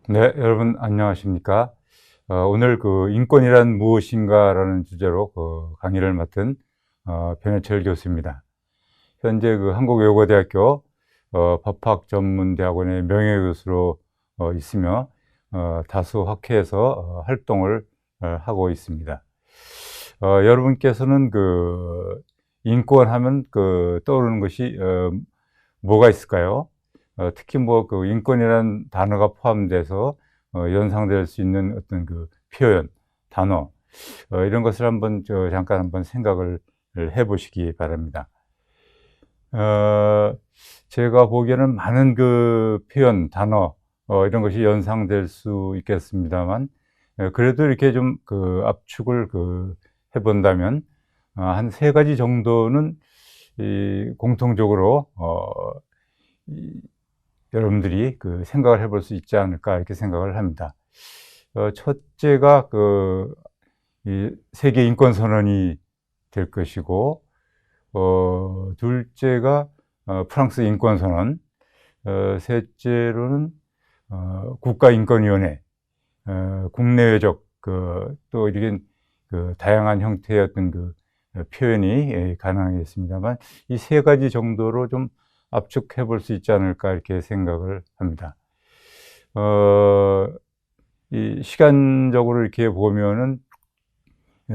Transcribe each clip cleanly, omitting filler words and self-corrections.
네, 여러분 안녕하십니까? 오늘 인권이란 무엇인가라는 주제로 강의를 맡은 변해철 교수입니다. 현재 한국외국어대학교 법학전문대학원의 명예교수로 있으며 다수 학회에서 활동을 하고 있습니다. 여러분께서는 인권하면 떠오르는 것이 뭐가 있을까요? 특히 인권이라는 단어가 포함돼서 연상될 수 있는 어떤 표현, 단어, 이런 것을 잠깐 한번 생각을 해보시기 바랍니다. 제가 보기에는 많은 표현, 단어, 이런 것이 연상될 수 있겠습니다만, 그래도 이렇게 좀 압축을 해본다면, 한 세 가지 정도는 공통적으로, 여러분들이 생각을 해볼 수 있지 않을까 이렇게 생각을 합니다. 첫째가 이 세계 인권 선언이 될 것이고, 둘째가 프랑스 인권 선언, 셋째로는 국가인권위원회, 국내외적 또 이렇게 다양한 형태의 어떤 표현이 가능하겠습니다만, 이 세 가지 정도로 좀 압축해 볼 수 있지 않을까 이렇게 생각을 합니다. 이 시간적으로 이렇게 보면은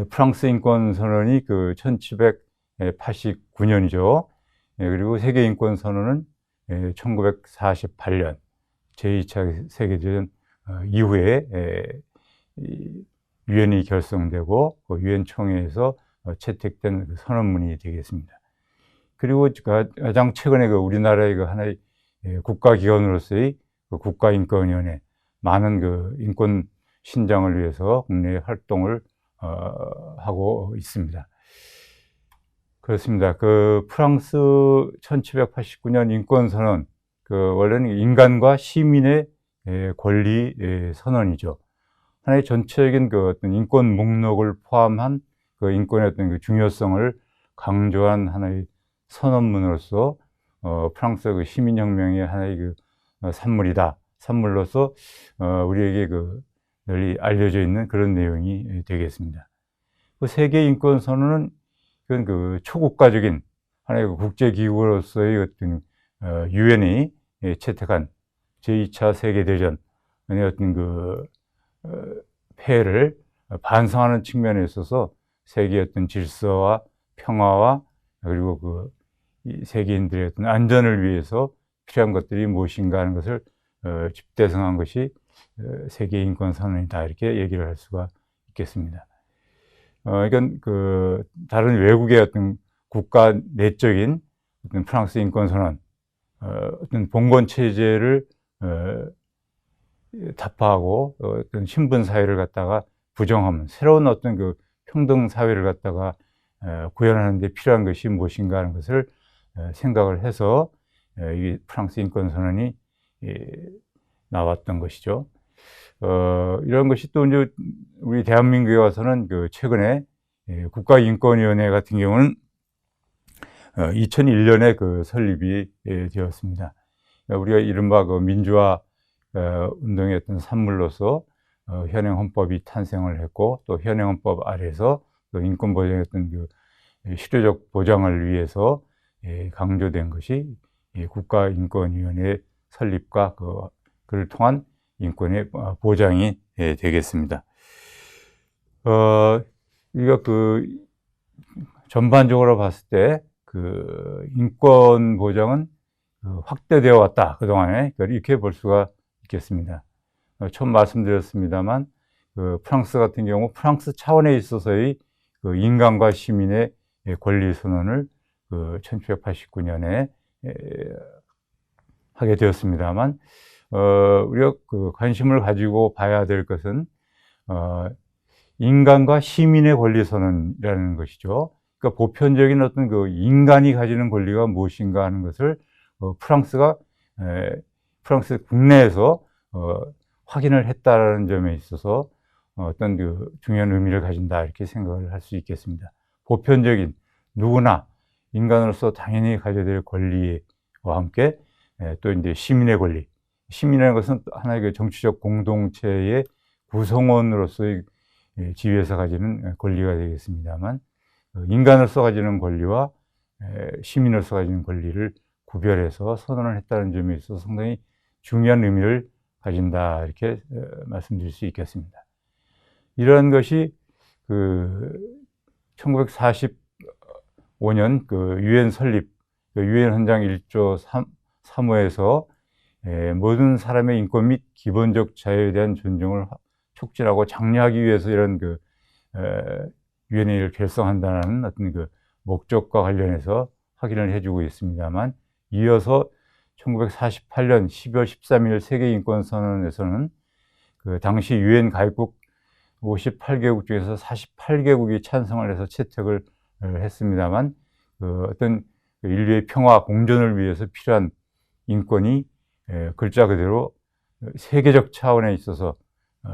프랑스 인권 선언이 1789년이죠. 그리고 세계 인권 선언은 1948년 제2차 세계대전 이후에 유엔이 결성되고 유엔 총회에서 채택된 선언문이 되겠습니다. 그리고 가장 최근에 우리나라의 하나의 국가기관으로서의 국가인권위원회, 많은 인권 신장을 위해서 국내 활동을 하고 있습니다. 그렇습니다. 프랑스 1789년 인권선언, 원래는 인간과 시민의 권리 선언이죠. 하나의 전체적인 어떤 인권 목록을 포함한 인권의 어떤 중요성을 강조한 하나의 선언문으로서 프랑스 시민혁명의 하나의 산물로서 우리에게 널리 알려져 있는 그런 내용이 되겠습니다. 세계 인권 선언은 그건 초국가적인 하나의 국제기구로서의 어떤 유엔이 채택한 제2차 세계대전의 어떤 폐해를 반성하는 측면에 있어서 세계의 어떤 질서와 평화와 그리고 이 세계인들의 어떤 안전을 위해서 필요한 것들이 무엇인가 하는 것을 집대성한 것이 세계 인권 선언이다 이렇게 얘기를 할 수가 있겠습니다. 이건 다른 외국의 어떤 국가 내적인 어떤 프랑스 인권 선언, 어떤 봉건 체제를 타파하고 어떤 신분 사회를 갖다가 부정하면 새로운 어떤 평등 사회를 갖다가 구현하는 데 필요한 것이 무엇인가 하는 것을 생각을 해서 이 프랑스 인권 선언이 나왔던 것이죠. 이런 것이 또 이제 우리 대한민국에 와서는 최근에 국가인권위원회 같은 경우는 2001년에 설립이 되었습니다. 우리가 이른바 민주화 운동의 어떤 산물로서 현행 헌법이 탄생을 했고, 또 현행 헌법 아래에서 인권 보장의 어떤 실효적 보장을 위해서 강조된 것이 국가인권위원회 설립과 그를 통한 인권의 보장이 되겠습니다. 우리가 전반적으로 봤을 때 인권 보장은 확대되어 왔다 그동안에 이렇게 볼 수가 있겠습니다. 처음 말씀드렸습니다만 프랑스 같은 경우 프랑스 차원에 있어서의 인간과 시민의 권리 선언을 1789년에 하게 되었습니다만, 우리가 관심을 가지고 봐야 될 것은 인간과 시민의 권리 선언이라는 것이죠. 그러니까 보편적인 어떤 인간이 가지는 권리가 무엇인가 하는 것을 프랑스 국내에서 확인을 했다는 점에 있어서 어떤 중요한 의미를 가진다 이렇게 생각을 할 수 있겠습니다. 보편적인 누구나 인간으로서 당연히 가져야 될 권리와 함께 또 이제 시민의 권리, 시민이라는 것은 하나의 그 정치적 공동체의 구성원으로서의 지위에서 가지는 권리가 되겠습니다만, 인간으로서 가지는 권리와 시민으로서 가지는 권리를 구별해서 선언을 했다는 점에 있어서 상당히 중요한 의미를 가진다, 이렇게 말씀드릴 수 있겠습니다. 이런 것이 그 1945년 그 유엔 설립, 유엔 헌장 1조 3호에서 모든 사람의 인권 및 기본적 자유에 대한 존중을 촉진하고 장려하기 위해서 이런 그 유엔회의를 결성한다는 어떤 그 목적과 관련해서 확인을 해주고 있습니다만, 이어서 1948년 12월 13일 세계인권선언에서는 그 당시 유엔 가입국 58개국 중에서 48개국이 찬성을 해서 채택을 했습니다만, 그 어떤 인류의 평화 공존을 위해서 필요한 인권이 글자 그대로 세계적 차원에 있어서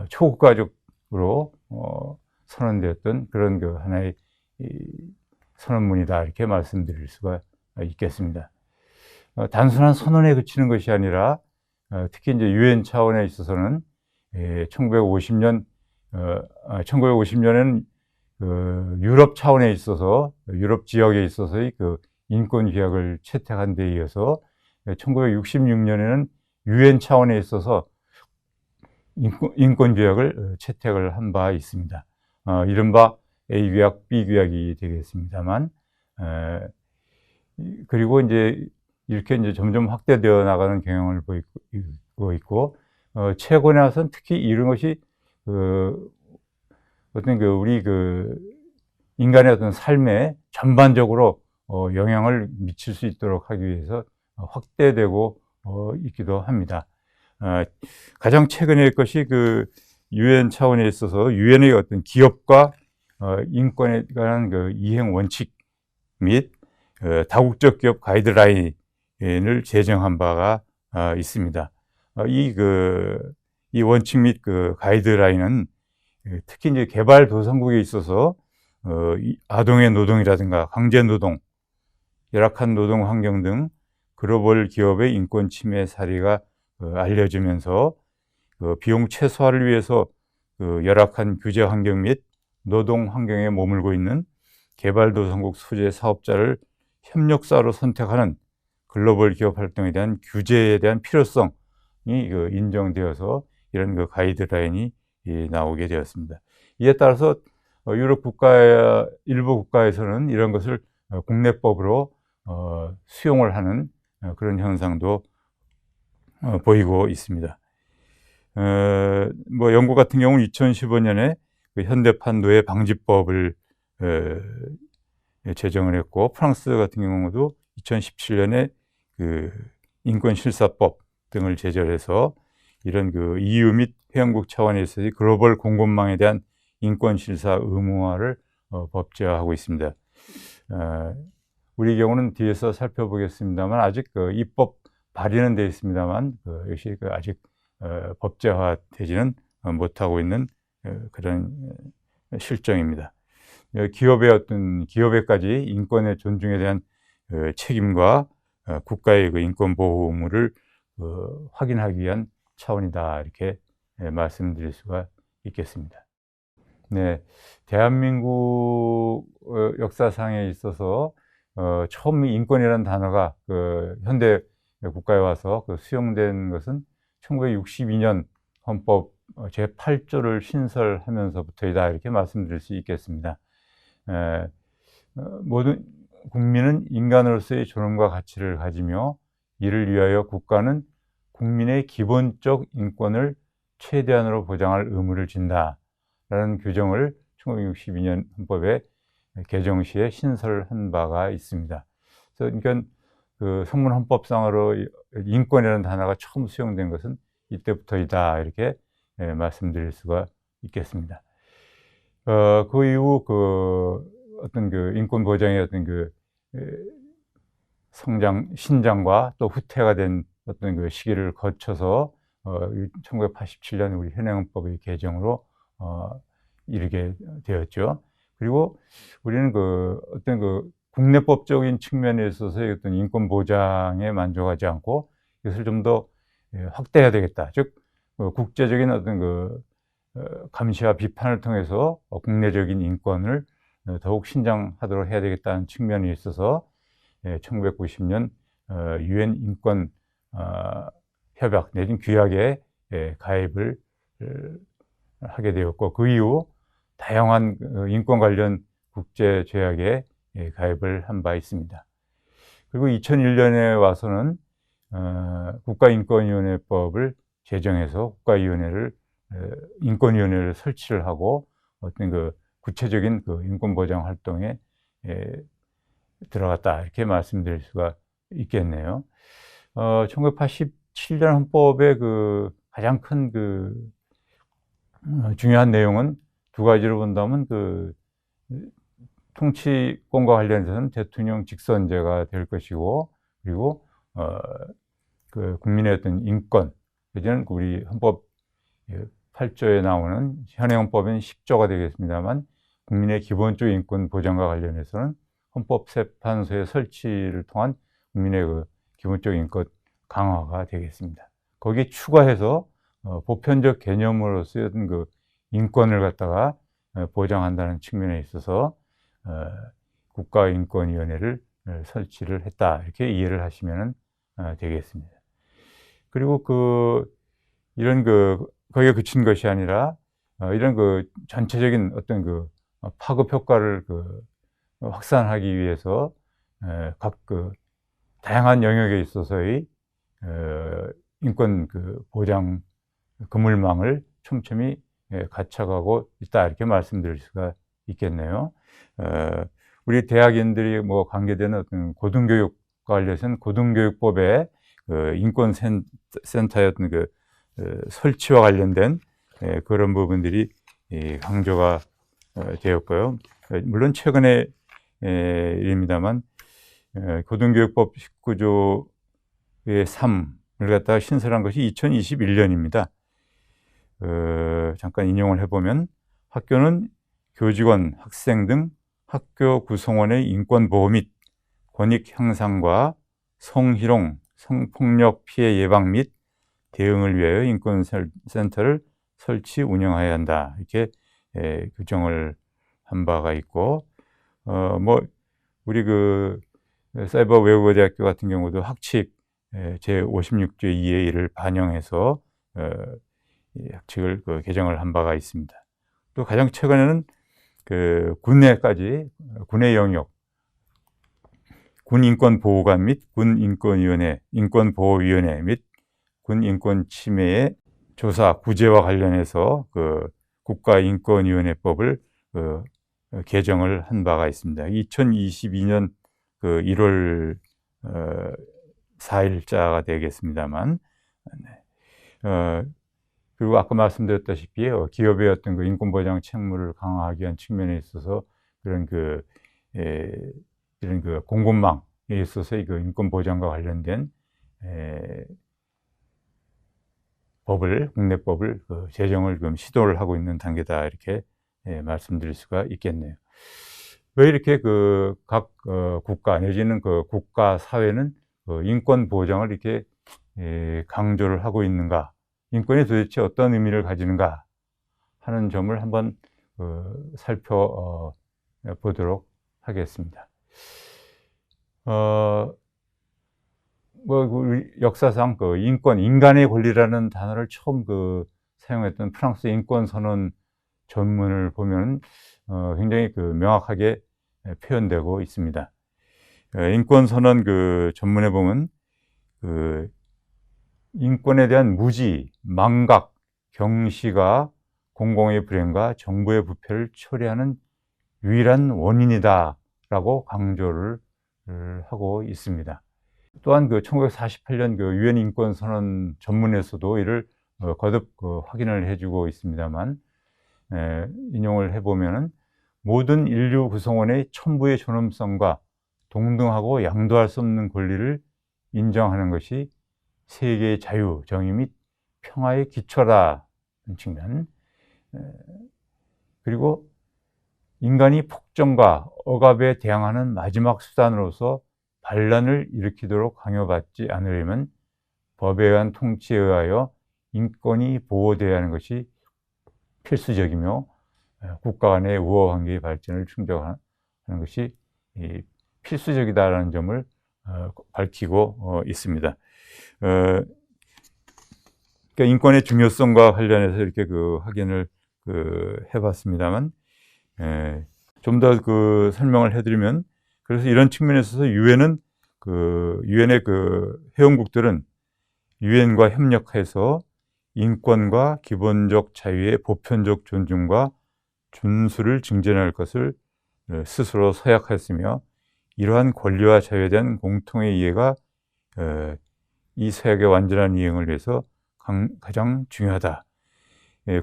초국가적으로 선언되었던 그런 그 하나의 선언문이다, 이렇게 말씀드릴 수가 있겠습니다. 단순한 선언에 그치는 것이 아니라 특히 이제 유엔 차원에 있어서는 1950년에는 그 유럽 차원에 있어서, 유럽 지역에 있어서의 그 인권 규약을 채택한 데 이어서 1966년에는 유엔 차원에 있어서 인권 규약을 채택을 한 바 있습니다. 이른바 A 규약, B 규약이 되겠습니다만, 그리고 이제 이렇게 이제 점점 확대되어 나가는 경향을 보이고 있고, 최근에 와서는 특히 이런 것이 어떤 우리 인간의 어떤 삶에 전반적으로 영향을 미칠 수 있도록 하기 위해서 확대되고 있기도 합니다. 가장 최근의 것이 유엔 차원에 있어서 유엔의 어떤 기업과 인권에 관한 이행 원칙 및 다국적 기업 가이드라인을 제정한 바가 있습니다. 이 원칙 및 가이드라인은 특히 이제 개발도상국에 있어서 아동의 노동이라든가 강제 노동, 열악한 노동 환경 등 글로벌 기업의 인권 침해 사례가 알려지면서 비용 최소화를 위해서 열악한 규제 환경 및 노동 환경에 머물고 있는 개발도상국 소재 사업자를 협력사로 선택하는 글로벌 기업 활동에 대한 규제에 대한 필요성이 인정되어서 이런 가이드라인이 나오게 되었습니다. 이에 따라서 유럽 일부 국가에서는 이런 것을 국내법으로 수용을 하는 그런 현상도 보이고 있습니다. 영국 같은 경우는 2015년에 현대판 노예 방지법을 제정을 했고, 프랑스 같은 경우도 2017년에 인권실사법 등을 제정해서 이런 EU 및 회원국 차원에서의 글로벌 공급망에 대한 인권실사 의무화를 법제화하고 있습니다. 우리 경우는 뒤에서 살펴보겠습니다만, 아직 입법 발의는 되어 있습니다만, 역시 아직 법제화되지는 못하고 있는 그런 실정입니다. 기업에까지 인권의 존중에 대한 책임과 국가의 인권 보호 의무를 확인하기 위한 차원이다, 이렇게 말씀드릴 수가 있겠습니다. 네, 대한민국 역사상에 있어서 처음 인권이라는 단어가 현대 국가에 와서 수용된 것은 1962년 헌법 제8조를 신설하면서부터이다, 이렇게 말씀드릴 수 있겠습니다. 모든 국민은 인간으로서의 존엄과 가치를 가지며 이를 위하여 국가는 국민의 기본적 인권을 최대한으로 보장할 의무를 진다라는 규정을 1962년 헌법에 개정 시에 신설한 바가 있습니다. 그러니까 성문 헌법상으로 인권이라는 단어가 처음 수용된 것은 이때부터이다, 이렇게 말씀드릴 수가 있겠습니다. 그 이후 어떤 인권 보장의 어떤 신장과 또 후퇴가 된 어떤 시기를 거쳐서 1987년 우리 현행헌법의 개정으로 이르게 되었죠. 그리고 우리는 어떤 국내법적인 측면에 있어서의 어떤 인권 보장에 만족하지 않고 이것을 좀 더 확대해야 되겠다. 즉 국제적인 어떤 감시와 비판을 통해서 국내적인 인권을 더욱 신장하도록 해야 되겠다는 측면이 있어서 1990년 유엔 인권 협약 내진 규약에 가입을 하게 되었고, 그 이후 다양한 인권 관련 국제 조약에 가입을 한 바 있습니다. 그리고 2001년에 와서는 국가인권위원회법을 제정해서 인권위원회를 설치를 하고 어떤 구체적인 인권보장 활동에 들어갔다, 이렇게 말씀드릴 수가 있겠네요. 1987년 헌법의 가장 큰 중요한 내용은 두 가지로 본다면 통치권과 관련해서는 대통령 직선제가 될 것이고, 그리고 국민의 어떤 인권, 이제는 우리 헌법 8조에 나오는 현행 헌법은 10조가 되겠습니다만, 국민의 기본적 인권 보장과 관련해서는 헌법재판소의 설치를 통한 국민의 기본적 인권 강화가 되겠습니다. 거기에 추가해서 보편적 개념으로 쓰였던 인권을 갖다가 보장한다는 측면에 있어서 국가인권위원회를 설치를 했다, 이렇게 이해를 하시면 되겠습니다. 그리고 이런 거기에 그친 것이 아니라 이런 전체적인 어떤 파급 효과를 확산하기 위해서 각 다양한 영역에 있어서의 인권 보장 그물망을 촘촘히 갖춰가고 있다, 이렇게 말씀드릴 수가 있겠네요. 우리 대학인들이 관계되는 어떤 고등교육과 관련해서는 고등교육법에 인권센터의 어떤 설치와 관련된 그런 부분들이 강조가 되었고요. 물론 최근의 일입니다만 고등교육법 19조의 3을 갖다가 신설한 것이 2021년입니다. 잠깐 인용을 해보면, 학교는 교직원, 학생 등 학교 구성원의 인권 보호 및 권익 향상과 성희롱, 성폭력 피해 예방 및 대응을 위하여 인권센터를 설치 운영해야 한다, 이렇게 규정을 한 바가 있고, 우리 사이버 외국어대학교 같은 경우도 학칙 제56조 2의 1을 반영해서 학칙을 개정을 한 바가 있습니다. 또 가장 최근에는 군의 영역, 군인권보호관 및 군인권위원회, 인권보호위원회 및 군인권침해의 조사, 구제와 관련해서 국가인권위원회법을 개정을 한 바가 있습니다. 2022년 1월 4일자가 되겠습니다만, 그리고 아까 말씀드렸다시피 기업의 어떤 인권보장 책무를 강화하기 위한 측면에 있어서 그런 이런 공급망에 있어서 인권보장과 관련된 국내법을 제정을 지금 시도를 하고 있는 단계다, 이렇게 말씀드릴 수가 있겠네요. 왜 이렇게 각 국가 내지는 국가 사회는 인권 보장을 이렇게 강조를 하고 있는가, 인권이 도대체 어떤 의미를 가지는가 하는 점을 한번 살펴보도록 하겠습니다. 우리 역사상 인간의 권리라는 단어를 처음 사용했던 프랑스 인권선언 전문을 보면 굉장히 명확하게 표현되고 있습니다. 인권선언 전문에 보면 인권에 대한 무지, 망각, 경시가 공공의 불행과 정부의 부패를 초래하는 유일한 원인이다 라고 강조를 하고 있습니다. 또한 1948년 유엔 인권선언 전문에서도 이를 거듭 확인을 해주고 있습니다만, 인용을 해보면 모든 인류 구성원의 천부의 존엄성과 동등하고 양도할 수 없는 권리를 인정하는 것이 세계의 자유, 정의 및 평화의 기초라는 측면, 그리고 인간이 폭정과 억압에 대항하는 마지막 수단으로서 반란을 일으키도록 강요받지 않으려면 법에 의한 통치에 의하여 인권이 보호되어야 하는 것이 필수적이며 국가 간의 우호 관계의 발전을 충족하는 것이 필수적이다라는 점을 밝히고 있습니다. 그러니까 인권의 중요성과 관련해서 이렇게 확인을 해봤습니다만, 좀 더 설명을 해드리면, 그래서 이런 측면에 있어서 유엔은 유엔의 회원국들은 유엔과 협력해서 인권과 기본적 자유의 보편적 존중과 준수를 증진할 것을 스스로 서약하였으며, 이러한 권리와 자유에 대한 공통의 이해가 이 서약의 완전한 이행을 위해서 가장 중요하다.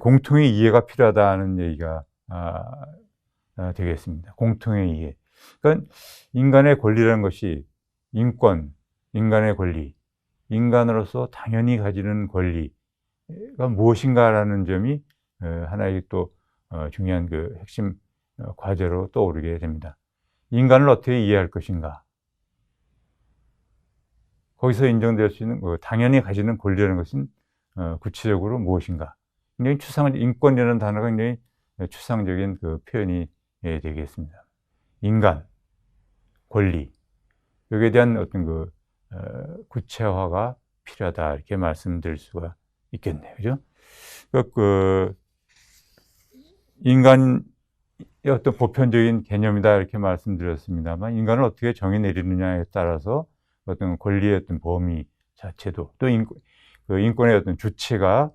공통의 이해가 필요하다는 얘기가 되겠습니다. 공통의 이해. 그러니까 인간의 권리라는 것이 인권, 인간의 권리, 인간으로서 당연히 가지는 권리가 무엇인가라는 점이 하나의 또 중요한 핵심 과제로 떠오르게 됩니다. 인간을 어떻게 이해할 것인가? 거기서 인정될 수 있는 당연히 가지는 권리라는 것은 구체적으로 무엇인가? 굉장히 인권이라는 단어가 굉장히 추상적인 표현이 되겠습니다. 인간, 권리, 여기에 대한 어떤 구체화가 필요하다, 이렇게 말씀드릴 수가 있겠네요. 그죠? 인간의 어떤 보편적인 개념이다, 이렇게 말씀드렸습니다만, 인간을 어떻게 정의 내리느냐에 따라서 어떤 권리의 어떤 범위 자체도, 또 인권의 어떤 주체가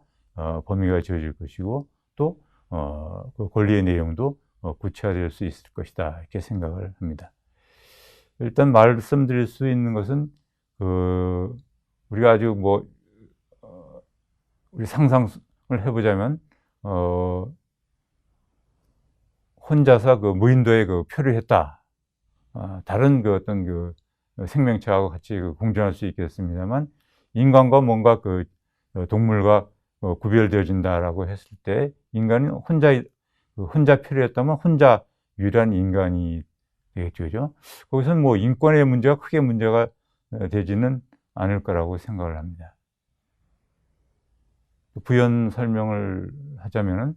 범위가 지어질 것이고, 또 그 권리의 내용도 구체화될 수 있을 것이다, 이렇게 생각을 합니다. 일단 말씀드릴 수 있는 것은 우리가 아주 우리 상상을 해보자면 혼자서 무인도에 표류를 했다. 다른 어떤 생명체하고 같이 공존할 수 있겠습니다만, 인간과 뭔가 동물과 구별되어진다라고 했을 때, 인간은 혼자 표류했다면 혼자 유일한 인간이 되겠죠. 거기서는 인권의 문제가 크게 문제가 되지는 않을 거라고 생각을 합니다. 부연 설명을 하자면은,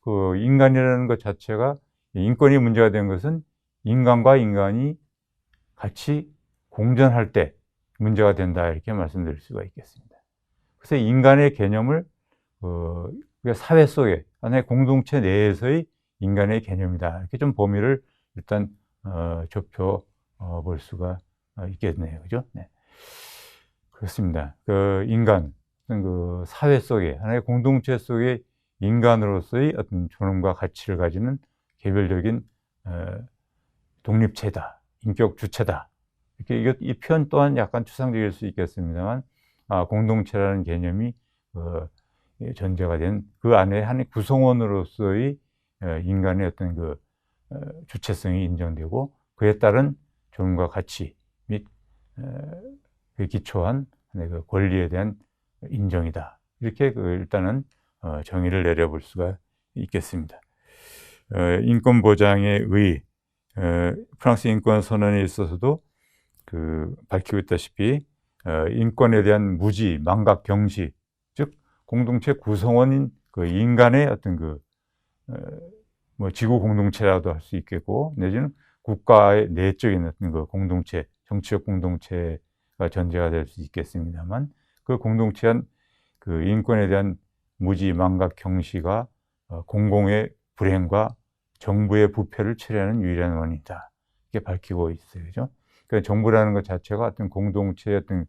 인간이라는 것 자체가, 인권이 문제가 된 것은 인간과 인간이 같이 공존할 때 문제가 된다, 이렇게 말씀드릴 수가 있겠습니다. 그래서 인간의 개념을 사회 속에, 하나의 공동체 내에서의 인간의 개념이다, 이렇게 좀 범위를 일단 좁혀 볼 수가 있겠네요. 그죠? 네. 그렇습니다. 인간, 사회 속에, 하나의 공동체 속에 인간으로서의 어떤 존엄과 가치를 가지는 개별적인 독립체다, 인격 주체다. 이렇게 이 표현 또한 약간 추상적일 수 있겠습니다만, 공동체라는 개념이 전제가 된 그 안에 한 구성원으로서의 인간의 어떤 주체성이 인정되고, 그에 따른 존엄과 가치 및 그에 기초한 권리에 대한 인정이다. 이렇게 일단은 정의를 내려볼 수가 있겠습니다. 인권 보장에 의해 프랑스 인권 선언에 있어서도 밝히고 있다시피 인권에 대한 무지, 망각, 경시, 즉 공동체 구성원인 인간의 어떤 지구 공동체라도 할 수 있겠고, 내지는 국가의 내적인 어떤 공동체, 정치적 공동체가 전제가 될 수 있겠습니다만, 그 공동체한 인권에 대한 무지, 망각, 경시가 공공의 불행과 정부의 부패를 초래하는 유일한 원인이다, 이렇게 밝히고 있어요. 그죠? 그러니까 정부라는 것 자체가 어떤 공동체의 어떤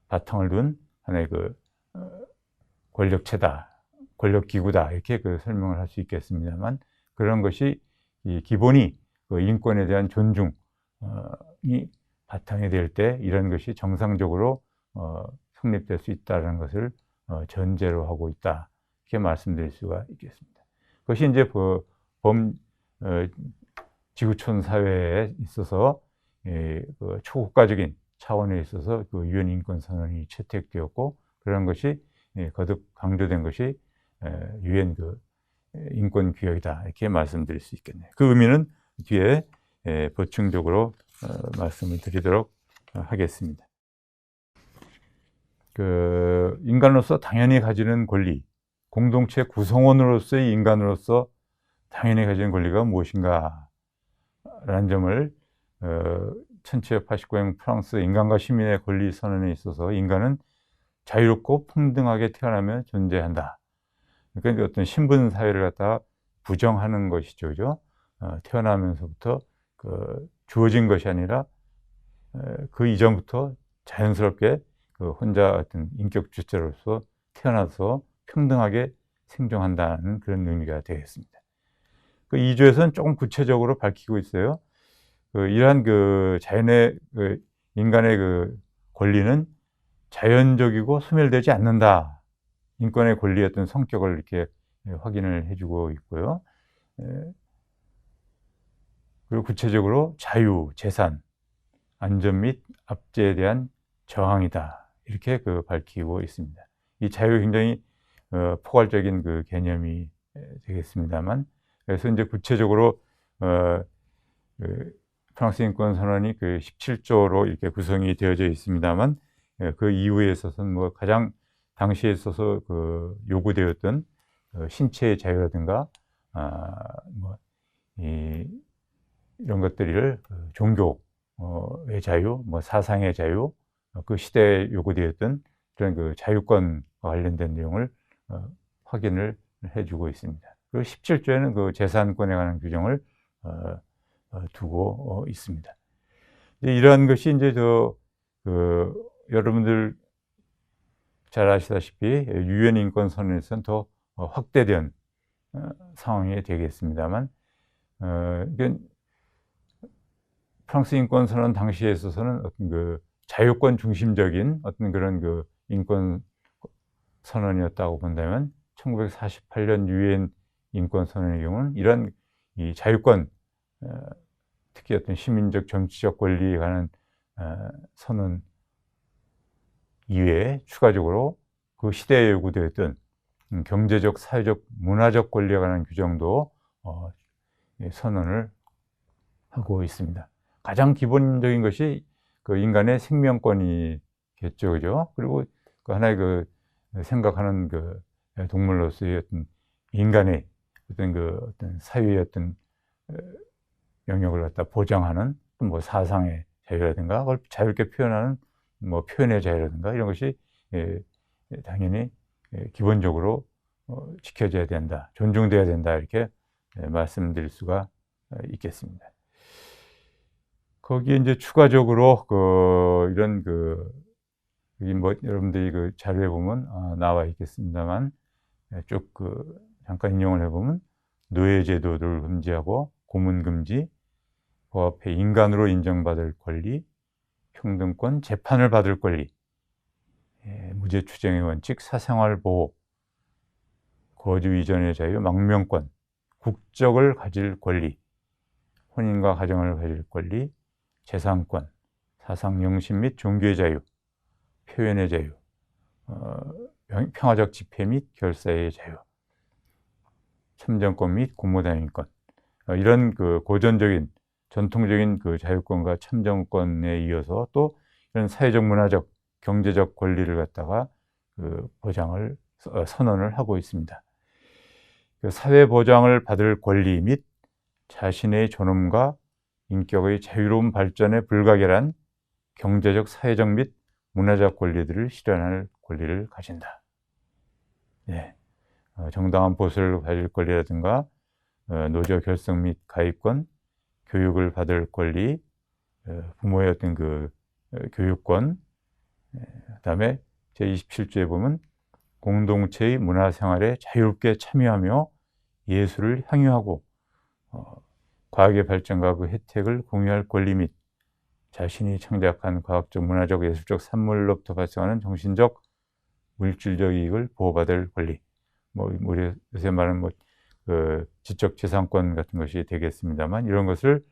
바탕을 둔 하나의 권력체다, 권력기구다, 이렇게 설명을 할 수 있겠습니다만, 그런 것이 기본이 인권에 대한 존중이 바탕이 될 때 이런 것이 정상적으로 성립될 수 있다는 것을 전제로 하고 있다, 이렇게 말씀드릴 수가 있겠습니다. 그것이 이제 지구촌 사회에 있어서 초국가적인 차원에 있어서 유엔 인권 선언이 채택되었고, 그런 것이 거듭 강조된 것이 유엔 인권 규약이다, 이렇게 말씀드릴 수 있겠네요. 그 의미는 뒤에 보충적으로 말씀을 드리도록 하겠습니다. 인간으로서 당연히 가지는 권리, 공동체 구성원으로서의 인간으로서 당연히 가지는 권리가 무엇인가 라는 점을 1789년 프랑스 인간과 시민의 권리 선언에 있어서 인간은 자유롭고 평등하게 태어나며 존재한다. 그러니까 어떤 신분 사회를 갖다가 부정하는 것이죠, 그죠? 태어나면서부터 주어진 것이 아니라 그 이전부터 자연스럽게 혼자 어떤 인격 주체로서 태어나서 평등하게 생존한다는 그런 의미가 되겠습니다. 2조에서는 조금 구체적으로 밝히고 있어요. 이러한 자연의 인간의 권리는 자연적이고 소멸되지 않는다. 인권의 권리의 어떤 성격을 이렇게 확인을 해주고 있고요. 그리고 구체적으로 자유, 재산, 안전 및 압제에 대한 저항이다. 이렇게 밝히고 있습니다. 이 자유 굉장히 포괄적인 개념이 되겠습니다만, 그래서 이제 구체적으로 프랑스 인권 선언이 17조로 이렇게 구성이 되어져 있습니다만, 그 이후에 있어서는 가장 당시에 있어서 요구되었던 신체의 자유라든가 이런 것들을 종교의 자유, 사상의 자유, 그 시대에 요구되었던 그런 자유권과 관련된 내용을 확인을 해주고 있습니다. 그리고 17조에는 재산권에 관한 규정을 두고 있습니다. 이러한 것이 이제 여러분들 잘 아시다시피 유엔 인권 선언에서는 더 확대된 상황이 되겠습니다만, 프랑스 인권 선언 당시에 있어서는 어떤 자유권 중심적인 어떤 그런 인권 선언이었다고 본다면, 1948년 유엔 인권 선언의 경우는 이런 이 자유권, 특히 어떤 시민적 정치적 권리에 관한 선언 이외에 추가적으로 그 시대에 요구되었던 경제적, 사회적, 문화적 권리에 관한 규정도 선언을 하고 있습니다. 가장 기본적인 것이 인간의 생명권이겠죠, 그죠? 그리고 하나의 생각하는 동물로서의 어떤 인간의 어떤 사회의 어떤 영역을 갖다 보장하는 사상의 자유라든가, 그걸 자유롭게 표현하는 표현의 자유라든가, 이런 것이 당연히 기본적으로 지켜져야 된다, 존중돼야 된다, 이렇게 말씀드릴 수가 있겠습니다. 거기에 이제 추가적으로 이런 여기 여러분들이 자료에 보면 나와 있겠습니다만, 쭉 잠깐 인용을 해보면, 노예제도를 금지하고 고문 금지, 법 앞에 인간으로 인정받을 권리, 평등권, 재판을 받을 권리, 무죄 추정의 원칙, 사생활 보호, 거주 이전의 자유, 망명권, 국적을 가질 권리, 혼인과 가정을 가질 권리, 재산권, 사상 영신 및 종교의 자유, 표현의 자유, 평화적 집회 및 결사의 자유, 참정권 및 공무단위권, 이런 고전적인 전통적인 자유권과 참정권에 이어서 또 이런 사회적, 문화적, 경제적 권리를 갖다가 보장을 선언을 하고 있습니다. 사회 보장을 받을 권리 및 자신의 존엄과 인격의 자유로운 발전에 불가결한 경제적, 사회적 및 문화적 권리들을 실현할 권리를 가진다. 네. 정당한 보수를 가질 권리라든가, 노조 결성 및 가입권, 교육을 받을 권리, 부모의 어떤 교육권, 그다음에 제27조에 보면 공동체의 문화생활에 자유롭게 참여하며 예술을 향유하고 과학의 발전과 그 혜택을 공유할 권리 및 자신이 창작한 과학적, 문화적, 예술적 산물로부터 발생하는 정신적, 물질적 이익을 보호받을 권리, 우리 요새 말하는 지적 재산권 같은 것이 되겠습니다만, 이런 것을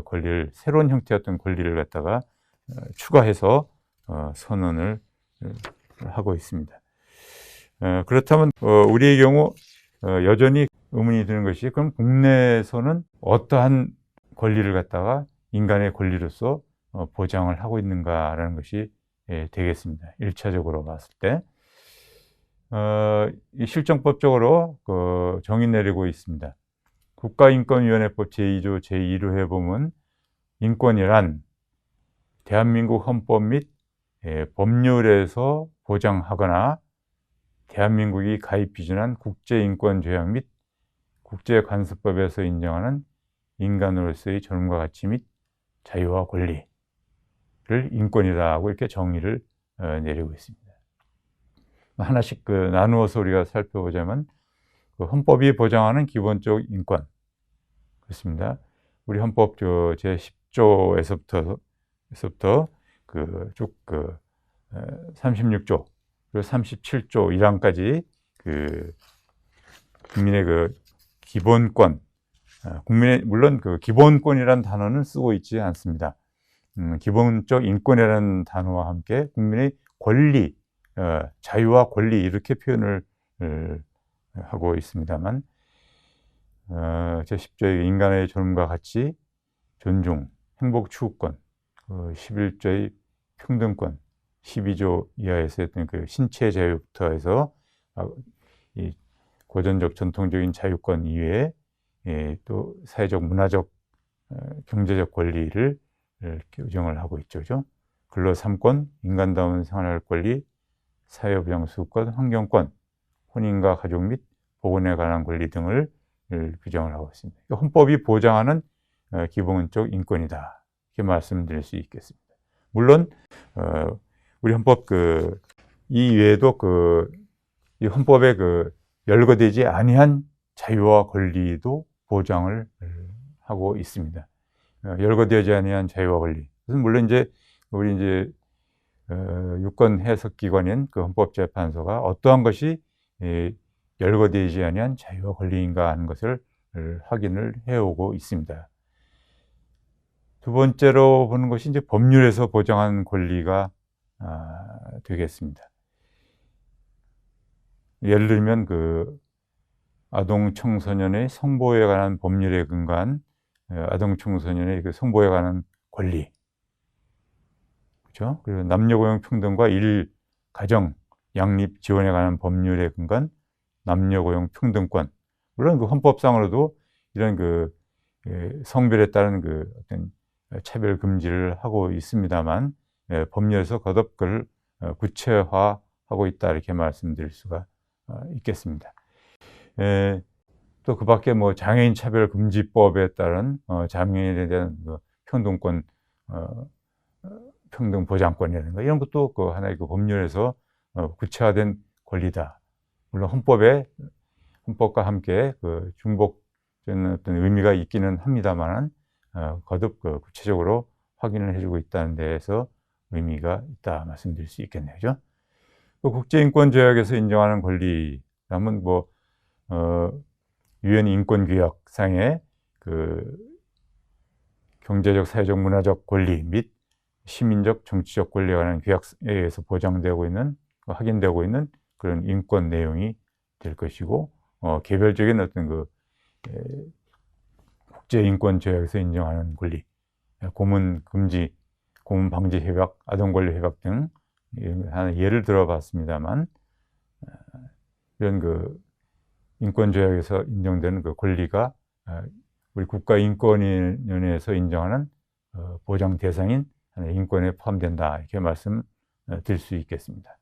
권리를, 새로운 형태의 권리를 갖다가 추가해서 선언을 하고 있습니다. 그렇다면 우리의 경우 여전히 의문이 드는 것이, 그럼 국내에서는 어떠한 권리를 갖다가 인간의 권리로서 보장을 하고 있는가라는 것이 되겠습니다. 1차적으로 봤을 때. 이 실정법적으로 정의 내리고 있습니다. 국가인권위원회법 제2조 제1호에 보면 인권이란 대한민국 헌법 및 법률에서 보장하거나 대한민국이 가입 비준한 국제인권조약 및 국제관습법에서 인정하는 인간으로서의 존엄과 가치 및 자유와 권리를 인권이라고 이렇게 정의를 내리고 있습니다. 하나씩 나누어서 우리가 살펴보자면 헌법이 보장하는 기본적 인권 그렇습니다. 우리 헌법 제10조에서부터 쭉 36조 그리고 37조 1항까지 국민의 기본권 국민의 물론 기본권이라는 단어는 쓰고 있지 않습니다. 기본적 인권이라는 단어와 함께 국민의 권리, 자유와 권리 이렇게 표현을 하고 있습니다만 제10조의 인간의 존엄과 가치, 존중, 행복 추구권, 11조의 평등권, 12조 이하에서 했던 신체 자유부터 해서 이 고전적 전통적인 자유권 이외에 또 사회적, 문화적, 경제적 권리를 규정을 하고 있죠. 그죠? 근로 3권, 인간다운 생활할 권리, 사회보장 수급권, 환경권, 혼인과 가족 및 보건에 관한 권리 등을 규정을 하고 있습니다. 헌법이 보장하는 기본적 인권이다. 이렇게 말씀드릴 수 있겠습니다. 물론 우리 헌법 이 외에도 이 헌법에 열거되지 아니한 자유와 권리도 보장을 하고 있습니다. 열거되지 아니한 자유와 권리. 물론 우리 유권 해석 기관인 헌법재판소가 어떠한 것이 열거되지 아니한 자유와 권리인가 하는 것을 확인을 해오고 있습니다. 두 번째로 보는 것이 법률에서 보장한 권리가 되겠습니다. 예를 들면 아동 청소년의 성보호에 관한 법률에 근거한 아동 청소년의 성보호에 관한 권리, 그렇죠? 그리고 남녀 고용 평등과 가정 양립 지원에 관한 법률에 근거한 남녀 고용 평등권. 물론 헌법상으로도 이런 성별에 따른 어떤 차별 금지를 하고 있습니다만 법률에서 거듭 그걸 구체화하고 있다 이렇게 말씀드릴 수가 있겠습니다. 또 그 밖에 장애인 차별 금지법에 따른 장애인에 대한 평등권, 평등 보장권이라든가 이런 것도 하나의 법률에서 구체화된 권리다. 물론 헌법과 함께 중복되는 어떤 의미가 있기는 합니다만 거듭 구체적으로 확인을 해주고 있다는 데에서 의미가 있다 말씀드릴 수 있겠네요. 그죠? 국제인권조약에서 인정하는 권리, 그러면 유엔 인권규약상의 경제적, 사회적, 문화적 권리 및 시민적, 정치적 권리에 관한 규약에 의해서 보장되고 있는, 확인되고 있는 그런 인권 내용이 될 것이고, 개별적인 어떤 국제인권조약에서 인정하는 권리, 고문 금지, 고문 방지 협약, 아동 권리 협약 등 하나 예를 들어봤습니다만, 이런 인권조약에서 인정되는 권리가 우리 국가인권위원회에서 인정하는 보장 대상인 인권에 포함된다 이렇게 말씀드릴 수 있겠습니다.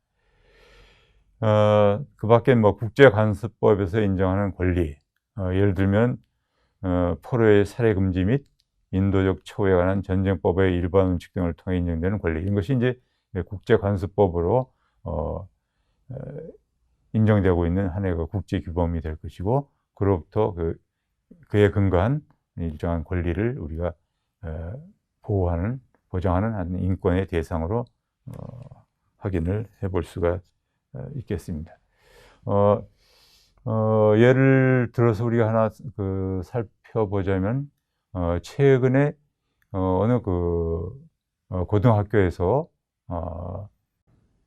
그 밖에 국제관습법에서 인정하는 권리, 예를 들면 포로의 살해 금지 및 인도적 처우에 관한 전쟁법의 일반 원칙 등을 통해 인정되는 권리, 이런 것이 국제관습법으로 인정되고 있는 하나의 국제 규범이 될 것이고, 그로부터 그에 근거한 일정한 권리를 우리가 보장하는 한 인권의 대상으로 확인을 해볼 수가 있겠습니다. 예를 들어서 우리가 하나 살펴보자면, 최근에 어느 고등학교에서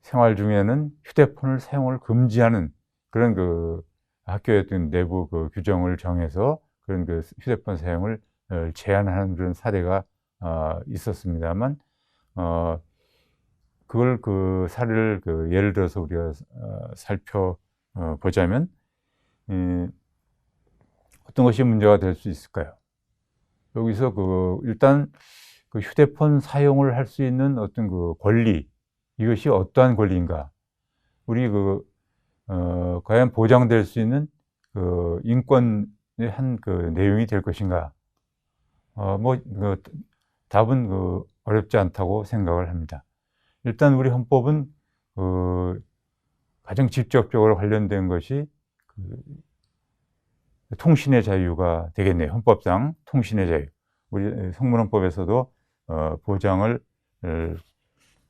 생활 중에는 휴대폰을 사용을 금지하는 그런 학교의 어떤 내부 규정을 정해서 그런 휴대폰 사용을 제한하는 그런 사례가 있었습니다만, 그걸 그 사례를 예를 들어서 우리가 살펴보자면 어떤 것이 문제가 될 수 있을까요? 여기서 일단 휴대폰 사용을 할 수 있는 어떤 권리, 이것이 어떠한 권리인가? 우리 과연 보장될 수 있는 인권의 한 내용이 될 것인가? 답은 어렵지 않다고 생각을 합니다. 일단 우리 헌법은 가장 직접적으로 관련된 것이 통신의 자유가 되겠네요. 헌법상 통신의 자유. 우리 성문헌법에서도 보장을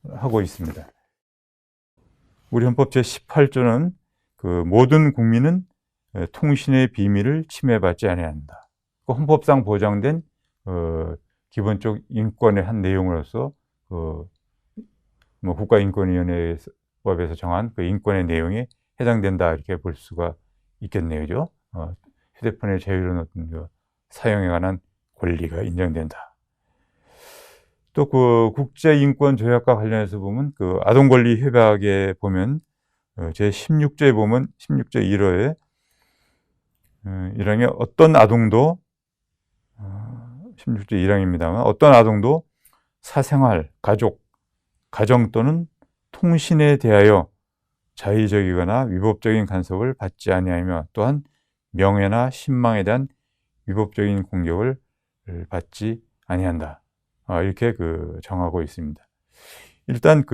하고 있습니다. 우리 헌법 제18조는 모든 국민은 통신의 비밀을 침해받지 아니한다. 헌법상 보장된 기본적 인권의 한 내용으로서 국가인권위원회법에서 정한 인권의 내용에 해당된다, 이렇게 볼 수가 있겠네요. 그죠? 휴대폰의 자유로운 어떤 사용에 관한 권리가 인정된다. 또 국제인권조약과 관련해서 보면 아동권리 협약에 보면 제16조에 보면 16조 1호에 1항에 어떤 아동도 16조 1항입니다만 어떤 아동도 사생활, 가족, 가정 또는 통신에 대하여 자의적이거나 위법적인 간섭을 받지 아니하며 또한 명예나 신망에 대한 위법적인 공격을 받지 아니한다. 이렇게 정하고 있습니다. 일단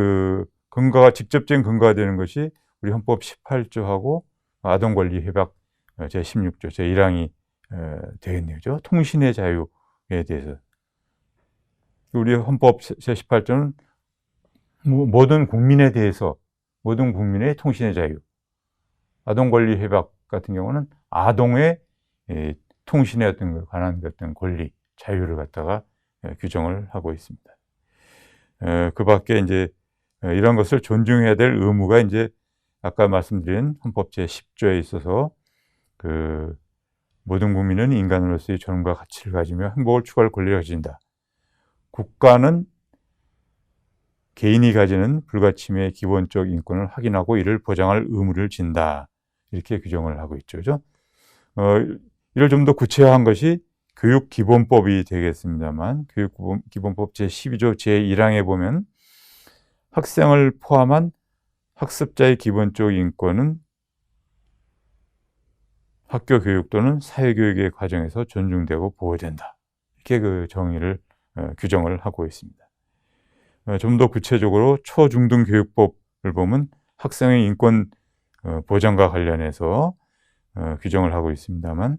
직접적인 근거가 되는 것이 우리 헌법 18조하고 아동권리 협약 제16조 제1항이 되겠네요. 통신의 자유에 대해서. 우리 헌법 제18조는 모든 국민에 대해서, 모든 국민의 통신의 자유. 아동권리 협약 같은 경우는 아동의 통신에 관한 어떤 권리, 자유를 갖다가 규정을 하고 있습니다. 그 밖에 이제 이런 것을 존중해야 될 의무가 이제 아까 말씀드린 헌법 제10조에 있어서 모든 국민은 인간으로서의 존엄과 가치를 가지며 행복을 추구할 권리를 가진다. 국가는 개인이 가지는 불가침의 기본적 인권을 확인하고 이를 보장할 의무를 진다. 이렇게 규정을 하고 있죠. 그죠? 이를 좀 더 구체화한 것이 교육기본법이 되겠습니다만, 교육기본법 제12조 제1항에 보면 학생을 포함한 학습자의 기본적 인권은 학교 교육 또는 사회교육의 과정에서 존중되고 보호된다. 이렇게 규정을 하고 있습니다. 좀 더 구체적으로 초중등교육법을 보면 학생의 인권 보장과 관련해서 규정을 하고 있습니다만,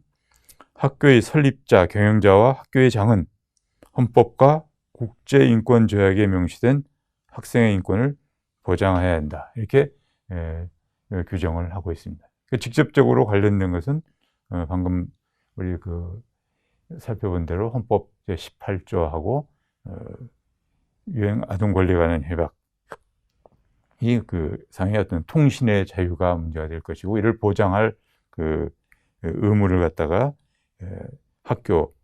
학교의 설립자, 경영자와 학교의 장은 헌법과 국제인권조약에 명시된 학생의 인권을 보장해야 한다. 이렇게 규정을 하고 있습니다. 직접적으로 관련된 것은 방금 우리 살펴본 대로 헌법 제18조하고 유행 아동권리에 관한 협약, 이 상의 어떤 통신의 자유가 문제가 될 것이고, 이를 보장할 의무를 갖다가 학교,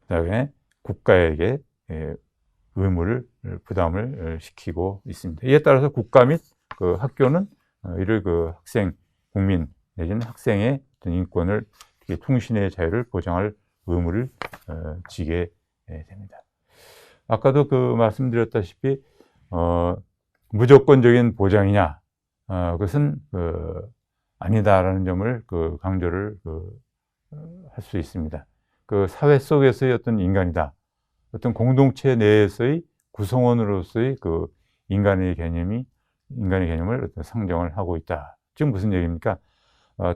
그다음에 국가에게 의무를 부담을 시키고 있습니다. 이에 따라서 국가 및 학교는 이를 학생, 국민 내지는 학생의 어떤 인권을, 통신의 자유를 보장할 의무를 지게 됩니다. 아까도 말씀드렸다시피 무조건적인 보장이냐, 그것은 아니다라는 점을 강조를 할 수 있습니다. 사회 속에서의 어떤 인간이다, 어떤 공동체 내에서의 구성원으로서의 인간의 개념을 어떤 상정을 하고 있다. 지금 무슨 얘기입니까?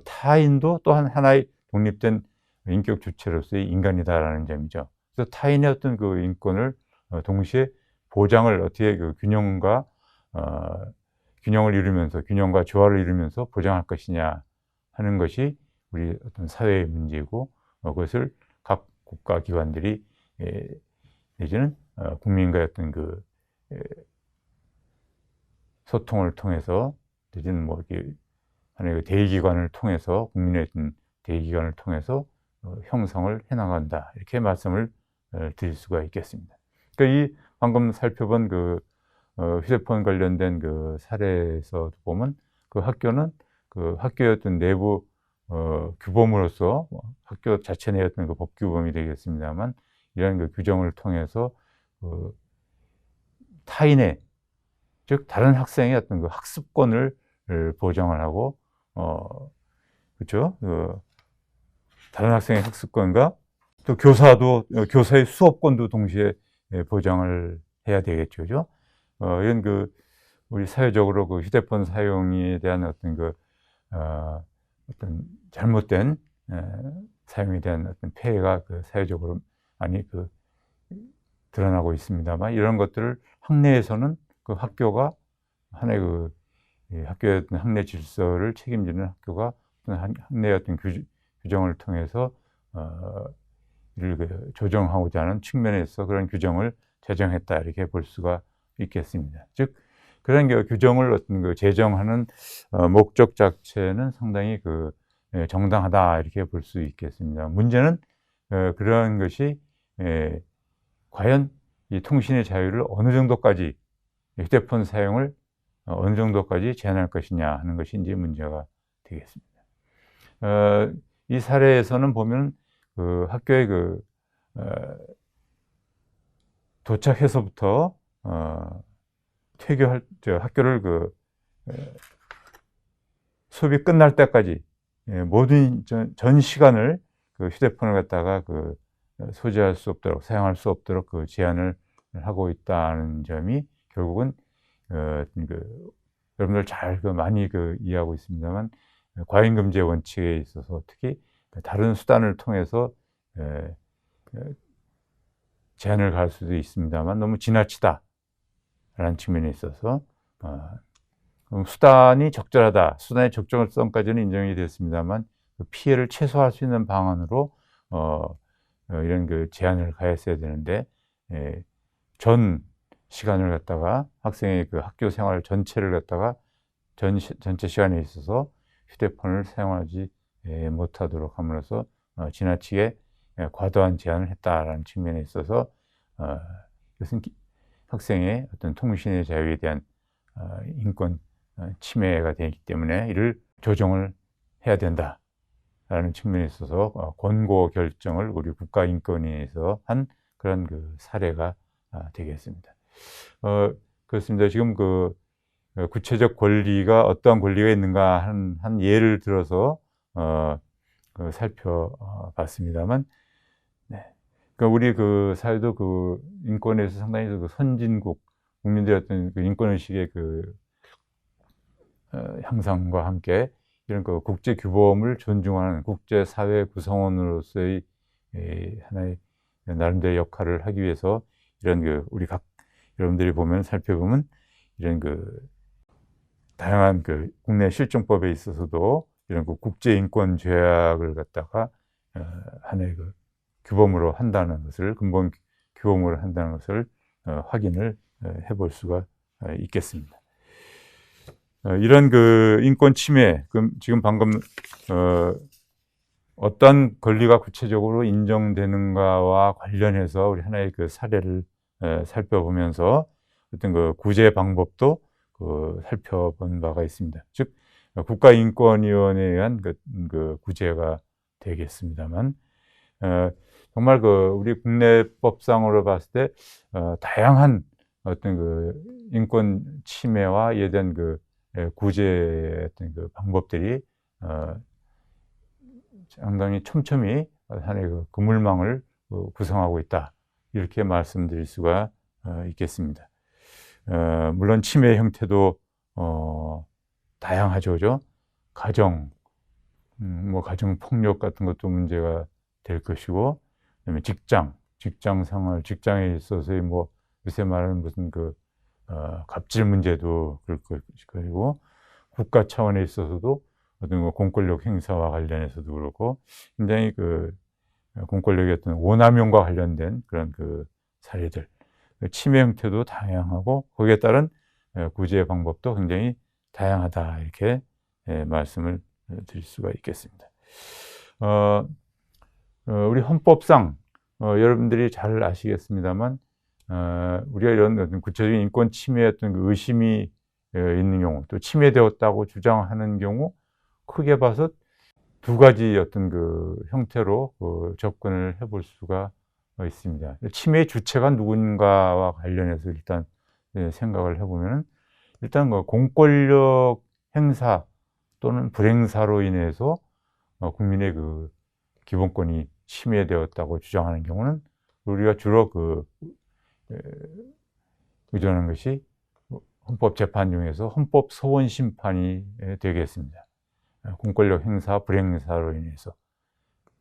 타인도 또한 하나의 독립된 인격 주체로서의 인간이다라는 점이죠. 그래서 타인의 어떤 인권을 동시에 보장을 어떻게 균형과 균형을 이루면서, 균형과 조화를 이루면서 보장할 것이냐 하는 것이 우리 어떤 사회의 문제이고, 그것을 각 국가기관들이 내지는 국민과의 어떤 소통을 통해서, 내지는 하나의 대의기관을 통해서, 국민의 어떤 대의기관을 통해서 형성을 해나간다. 이렇게 말씀을 드릴 수가 있겠습니다. 그러니까 이 방금 살펴본 휴대폰 관련된 그 사례에서 보면 그 학교는 그 학교의 어떤 내부 규범으로서 학교 자체 내의 어떤 그 법규범이 되겠습니다만 이런 그 규정을 통해서 그 타인의 즉 다른 학생의 어떤 그 학습권을 보장을 하고 그렇죠? 다른 학생의 학습권과 또 교사도 교사의 수업권도 동시에 보장을 해야 되겠죠, 그죠? 이런 그 우리 사회적으로 그 휴대폰 사용에 대한 어떤 그 어떤 잘못된 사용에 대한 어떤 폐해가 그 사회적으로 많이 그 드러나고 있습니다만 이런 것들을 학내에서는 그 학교가 하나의 그 학교의 어떤 학내 질서를 책임지는 학교가 어떤 학내의 어떤 규정을 통해서 이를 그 조정하고자 하는 측면에서 그런 규정을 제정했다 이렇게 볼 수가 있겠습니다. 즉 그런 그 규정을 어떤 그 제정하는 목적 자체는 상당히 그 정당하다 이렇게 볼 수 있겠습니다. 문제는 그러한 것이 과연 이 통신의 자유를 어느 정도까지 휴대폰 사용을 어느 정도까지 제한할 것이냐 하는 것이 이제 문제가 되겠습니다. 이 사례에서는 보면 그 학교에 그 도착해서부터 퇴교할 학교를 그 수업이 끝날 때까지 모든 전 시간을 그 휴대폰을 갖다가 그 소지할 수 없도록 사용할 수 없도록 그 제한을 하고 있다는 점이 결국은 그 여러분들 잘 그 많이 그 이해하고 있습니다만 과잉금지의 원칙에 있어서 특히 다른 수단을 통해서 제한을 가할 수도 있습니다만 너무 지나치다라는 측면에 있어서 수단이 적절하다, 수단의 적절성까지는 인정이 됐습니다만 그 피해를 최소화할 수 있는 방안으로 이런 그 제한을 가했어야 되는데 전 시간을 갖다가 학생의 그 학교 생활 전체를 갖다가 전체 시간에 있어서 휴대폰을 사용하지 못하도록 함으로써 지나치게 과도한 제한을 했다라는 측면에 있어서 이것은 학생의 어떤 통신의 자유에 대한 인권 침해가 되기 때문에 이를 조정을 해야 된다라는 측면에 있어서 권고 결정을 우리 국가인권위에서 한 그런 그 사례가 되겠습니다. 그렇습니다. 지금 그 구체적 권리가 어떠한 권리가 있는가 한 예를 들어서 살펴봤습니다만, 네. 그러니까 우리 그 사회도 그 인권에서 상당히 그 선진국 국민들의 어떤 그 인권 의식의 그 향상과 함께 이런 그 국제 규범을 존중하는 국제 사회 구성원으로서의 하나의 나름대로 역할을 하기 위해서 이런 그 우리 여러분들이 살펴보면 이런 그 다양한 그 국내 실정법에 있어서도 이런 그 국제 인권 조약을 갖다가 하나의 그 규범으로 한다는 것을 근본 규범으로 한다는 것을 확인을 해볼 수가 있겠습니다. 이런 그 인권 침해, 지금 방금 어떤 권리가 구체적으로 인정되는가와 관련해서 우리 하나의 그 사례를 살펴보면서 어떤 그 구제 방법도 살펴본 바가 있습니다. 즉 국가인권위원회에 의한 그 구제가 되겠습니다만 정말 그 우리 국내법상으로 봤을 때 다양한 어떤 그 인권 침해와 이에 대한 그 구제 어떤 그 방법들이 상당히 촘촘히 하나의 그 그물망을 구성하고 있다 이렇게 말씀드릴 수가 있겠습니다. 물론 침해 형태도 다양하죠, 그죠? 가정, 가정 폭력 같은 것도 문제가 될 것이고, 그다음에 직장 생활, 직장에 있어서의 요새 말하는 무슨 갑질 문제도 그럴 것이고, 국가 차원에 있어서도 어떤 공권력 행사와 관련해서도 그렇고, 굉장히 공권력의 어떤 오남용과 관련된 그런 사례들, 침해 형태도 다양하고 거기에 따른 구제 방법도 굉장히 다양하다 이렇게 말씀을 드릴 수가 있겠습니다. 우리 헌법상 여러분들이 잘 아시겠습니다만 우리가 이런 어떤 구체적인 인권 침해의 어떤 그 의심이 있는 경우, 또 침해되었다고 주장하는 경우, 크게 봐서 두 가지 어떤 그 형태로 접근을 해볼 수가 있습니다. 침해의 주체가 누군가와 관련해서 일단 생각을 해보면, 일단 공권력 행사 또는 불행사로 인해서 국민의 그 기본권이 침해되었다고 주장하는 경우는 우리가 주로 의존하는 것이 헌법재판 중에서 헌법소원심판이 되겠습니다. 공권력 행사, 불행사로 인해서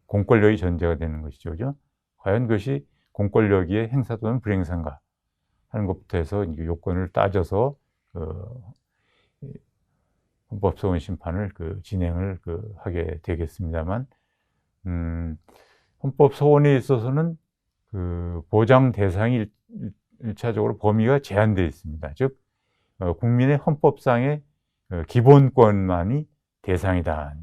공권력이 전제가 되는 것이죠. 그죠? 과연 그것이 공권력의 행사 또는 불행사인가 하는 것부터 해서 요건을 따져서 헌법소원심판을 진행을 하게 되겠습니다만, 헌법소원에 있어서는 보장 대상이 일차적으로 범위가 제한되어 있습니다. 즉, 국민의 헌법상의 기본권만이 대상이다.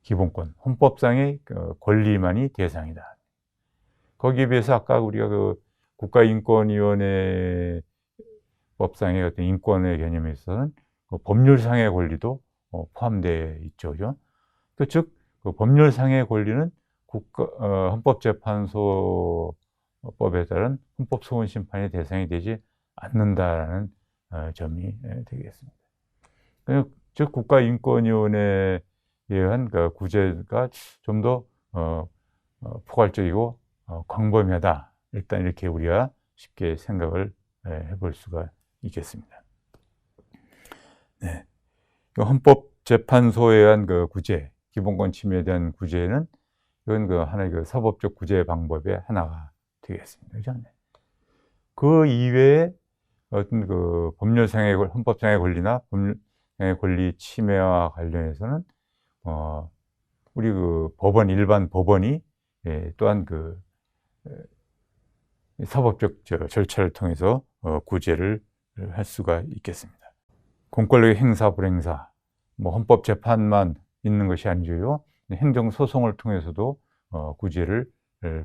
기본권, 헌법상의 권리만이 대상이다. 거기에 비해서 아까 우리가 국가인권위원회 법상의 어떤 인권의 개념에 있어서는 법률상의 권리도 포함되어 있죠. 그죠? 즉, 법률상의 권리는 헌법재판소법에 따른 헌법소원심판의 대상이 되지 않는다라는 점이 되겠습니다. 즉, 국가인권위원회에 의한 구제가 좀 더 포괄적이고 광범위하다. 일단 이렇게 우리가 쉽게 생각을 해볼 수가 있겠습니다. 네. 헌법재판소에 의한 구제, 기본권 침해에 대한 구제는 이건 하나의 사법적 구제 방법의 하나가 되겠습니다. 그죠? 그 이외에 어떤 법률상의 헌법상의 권리나 법률상의 권리 침해와 관련해서는 우리 일반 법원이 또한 사법적 절차를 통해서 구제를 할 수가 있겠습니다. 공권력의 행사, 불행사, 헌법재판만 있는 것이 아니고요. 행정소송을 통해서도 구제를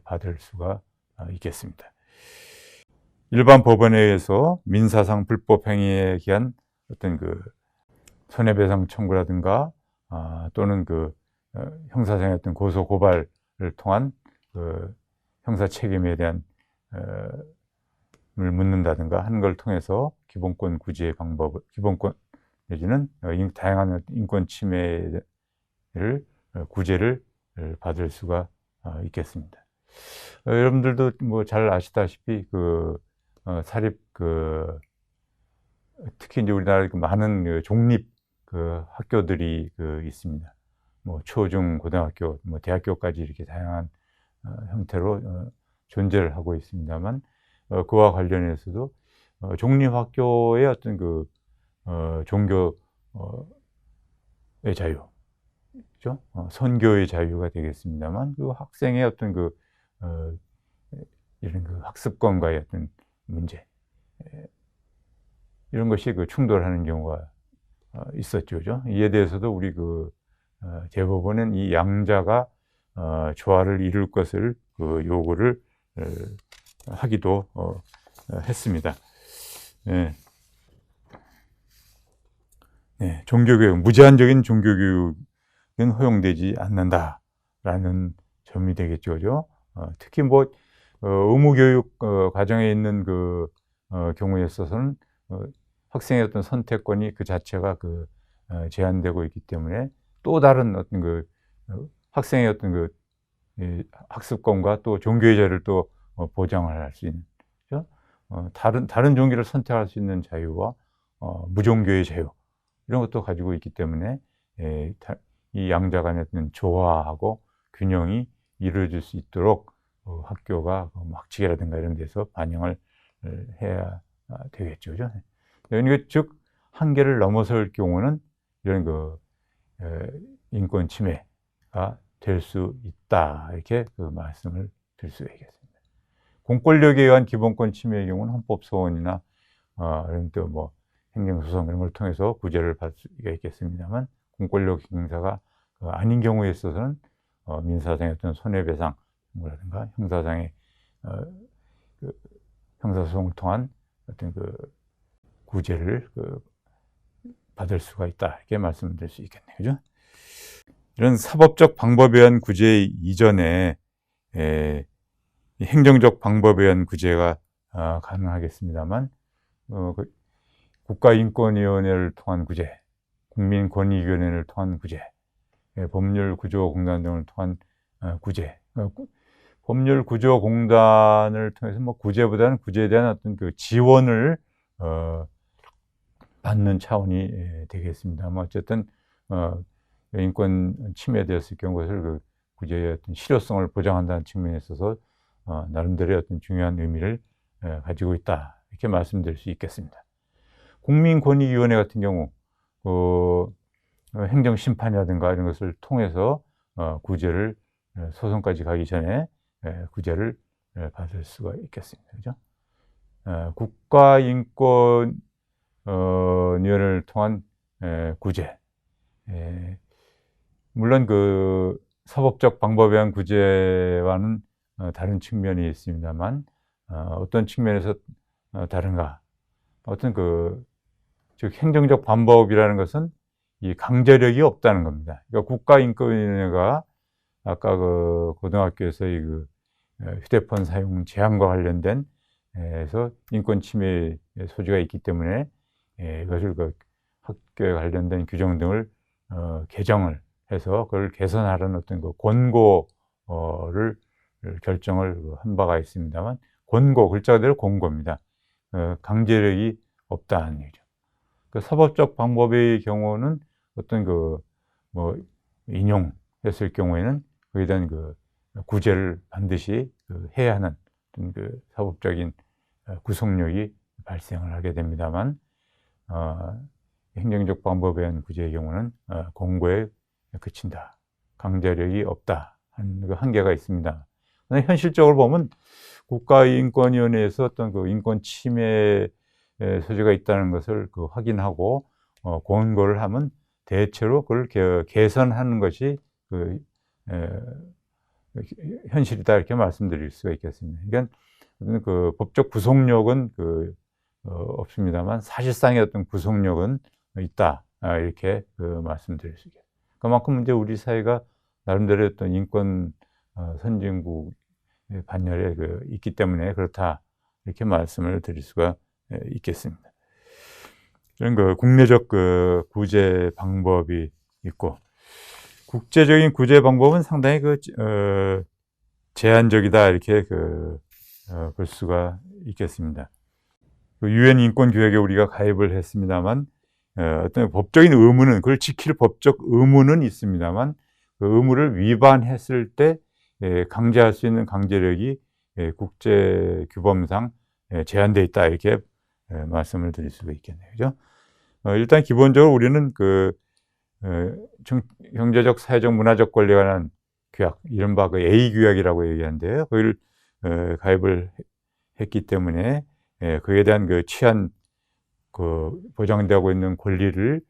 받을 수가 있겠습니다. 일반 법원에 의해서 민사상 불법 행위에 의한 어떤 손해배상 청구라든가 또는 형사상의 어떤 고소 고발을 통한 형사 책임에 대한 을 묻는다든가 하는 걸 통해서 기본권 구제의 방법, 기본권 내지는 다양한 인권 침해를 구제를 받을 수가 있겠습니다. 여러분들도 잘 아시다시피 사립 특히 이제 우리나라에 많은 종립 학교들이 있습니다. 초중 고등학교, 대학교까지 이렇게 다양한 형태로 존재를 하고 있습니다만, 그와 관련해서도 종립학교의 어떤 종교의 자유, 그죠? 선교의 자유가 되겠습니다만, 학생의 어떤 이런 학습권과의 어떤 문제, 이런 것이 충돌하는 경우가 있었죠. 그죠? 이에 대해서도 우리 대법원은 이 양자가 조화를 이룰 것을 요구를 하기도 했습니다. 네. 네. 종교교육, 무제한적인 종교교육은 허용되지 않는다라는 점이 되겠죠. 그죠? 특히 의무교육 과정에 있는 경우에 있어서는 학생의 어떤 선택권이 그 자체가 제한되고 있기 때문에 또 다른 어떤 학생의 어떤 학습권과 또 종교의 자유를 또 보장을 할 수 있는, 그렇죠? 다른 종교를 선택할 수 있는 자유와 무종교의 자유, 이런 것도 가지고 있기 때문에 이 양자 간의 어떤 조화하고 균형이 이루어질 수 있도록 학교가 학칙이라든가 이런 데서 반영을 해야 되겠죠. 그죠? 즉, 한계를 넘어설 경우는 이런 인권 침해가 될 수 있다. 이렇게 말씀을 드릴 수 있겠습니다. 공권력에 의한 기본권 침해의 경우는 헌법소원이나 이런 또 행정소송 이런 걸 통해서 구제를 받을 수가 있겠습니다만, 공권력 행사가 아닌 경우에 있어서는 민사상의 어떤 손해배상이라든가 형사상의 그 형사소송을 통한 어떤 구제를 받을 수가 있다, 이렇게 말씀드릴 수 있겠네요. 그죠? 이런 사법적 방법에 의한 구제 이전에 행정적 방법에 의한 구제가 가능하겠습니다만, 국가인권위원회를 통한 구제, 국민권익위원회를 통한 구제, 법률구조공단 등을 통한 구제, 법률구조공단을 통해서 구제보다는 구제에 대한 어떤 지원을 받는 차원이 되겠습니다만, 어쨌든 인권 침해되었을 경우 그것을 구제의 어떤 실효성을 보장한다는 측면에 있어서 나름대로의 어떤 중요한 의미를 가지고 있다, 이렇게 말씀드릴 수 있겠습니다. 국민권익위원회 같은 경우 행정심판이라든가 이런 것을 통해서 구제를, 소송까지 가기 전에 구제를 받을 수가 있겠습니다. 그죠? 국가인권위원회를 통한 구제, 물론 사법적 방법에 의한 구제와는 다른 측면이 있습니다만, 어떤 측면에서 다른가? 어떤 즉 행정적 방법이라는 것은 이 강제력이 없다는 겁니다. 그러니까 국가인권위원회가 아까 고등학교에서의 휴대폰 사용 제한과 관련된 해서 인권 침해 소지가 있기 때문에 이것을 학교에 관련된 규정 등을 개정을 해서 그걸 개선하라는 어떤 권고를 결정을 한 바가 있습니다만, 권고, 글자 그대로 권고입니다. 강제력이 없다는 얘기죠. 사법적 방법의 경우는 어떤 인용했을 경우에는 그에 대한 구제를 반드시 해야 하는 어떤 사법적인 구속력이 발생을 하게 됩니다만, 행정적 방법에 의한 구제의 경우는 권고에 그친다, 강제력이 없다 하는 한계가 있습니다. 현실적으로 보면 국가인권위원회에서 어떤 인권 침해 소지가 있다는 것을 확인하고 권고를 하면 대체로 그걸 개선하는 것이 현실이다, 이렇게 말씀드릴 수가 있겠습니다. 그러니까 법적 구속력은 없습니다만 사실상의 어떤 구속력은 있다, 이렇게 말씀드릴 수 있겠습니다. 그만큼 이제 우리 사회가 나름대로 어떤 인권 선진국 반열에 있기 때문에 그렇다, 이렇게 말씀을 드릴 수가 있겠습니다. 이런 국내적 구제 방법이 있고, 국제적인 구제 방법은 상당히 제한적이다, 이렇게 볼 수가 있겠습니다. 유엔 인권 규약에 우리가 가입을 했습니다만, 어떤 법적인 의무는, 그걸 지킬 법적 의무는 있습니다만, 그 의무를 위반했을 때 강제할 수 있는 강제력이 국제 규범상 제한되어 있다, 이렇게 말씀을 드릴 수가 있겠네요. 그죠? 일단 기본적으로 우리는 경제적, 사회적, 문화적 권리에 관한 규약, 이른바 A 규약이라고 얘기하는데요. 거기를 가입을 했기 때문에 그에 대한 취한 보장되고 있는 권리를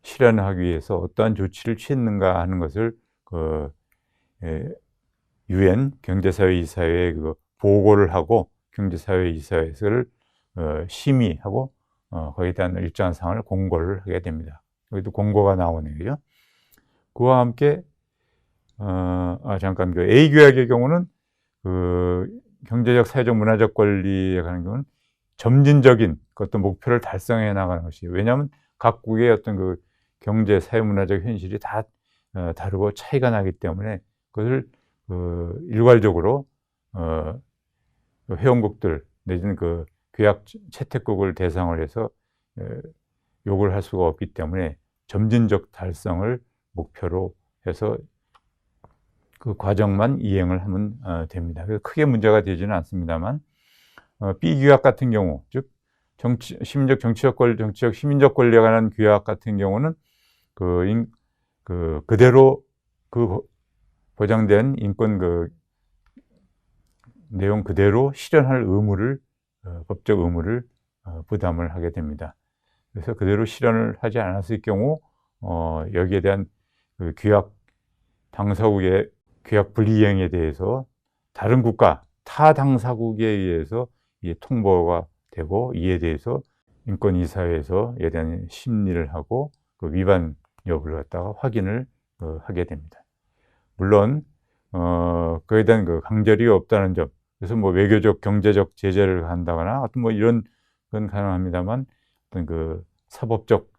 실현하기 위해서 어떠한 조치를 취했는가 하는 것을 유엔 경제사회이사회에 보고를 하고 경제사회이사회에서를 심의하고 거기에 대한 일정한 사항을 공고를 하게 됩니다. 여기도 공고가 나오네요. 그죠? 그와 함께 잠깐 A 규약의 경우는 경제적, 사회적, 문화적 권리에 관한 경우는 점진적인 어떤 목표를 달성해 나가는 것이, 왜냐하면 각국의 어떤 경제, 사회, 문화적 현실이 다 다르고 차이가 나기 때문에 그것을 일괄적으로 회원국들 내지는 규약 채택국을 대상으로 해서 요구를 할 수가 없기 때문에 점진적 달성을 목표로 해서 그 과정만 이행을 하면 됩니다. 그래서 크게 문제가 되지는 않습니다만, B 규약 같은 경우, 즉 시민적, 정치적 권리, 정치적, 시민적 권리에 관한 규약 같은 경우는 그대로 보장된 인권 내용 그대로 실현할 의무를, 법적 의무를 부담을 하게 됩니다. 그래서 그대로 실현을 하지 않았을 경우 여기에 대한 규약 당사국의 규약 불이행에 대해서 다른 국가, 타 당사국에 의해서 이 통보가 되고 이에 대해서 인권이사회에서에 대한 심리를 하고 그 위반 여부를 갖다가 확인을 하게 됩니다. 물론 그에 대한 그 강제력이 없다는 점, 그래서 뭐 외교적, 경제적 제재를 한다거나 어떤 뭐 이런 건 가능합니다만 어떤 그 사법적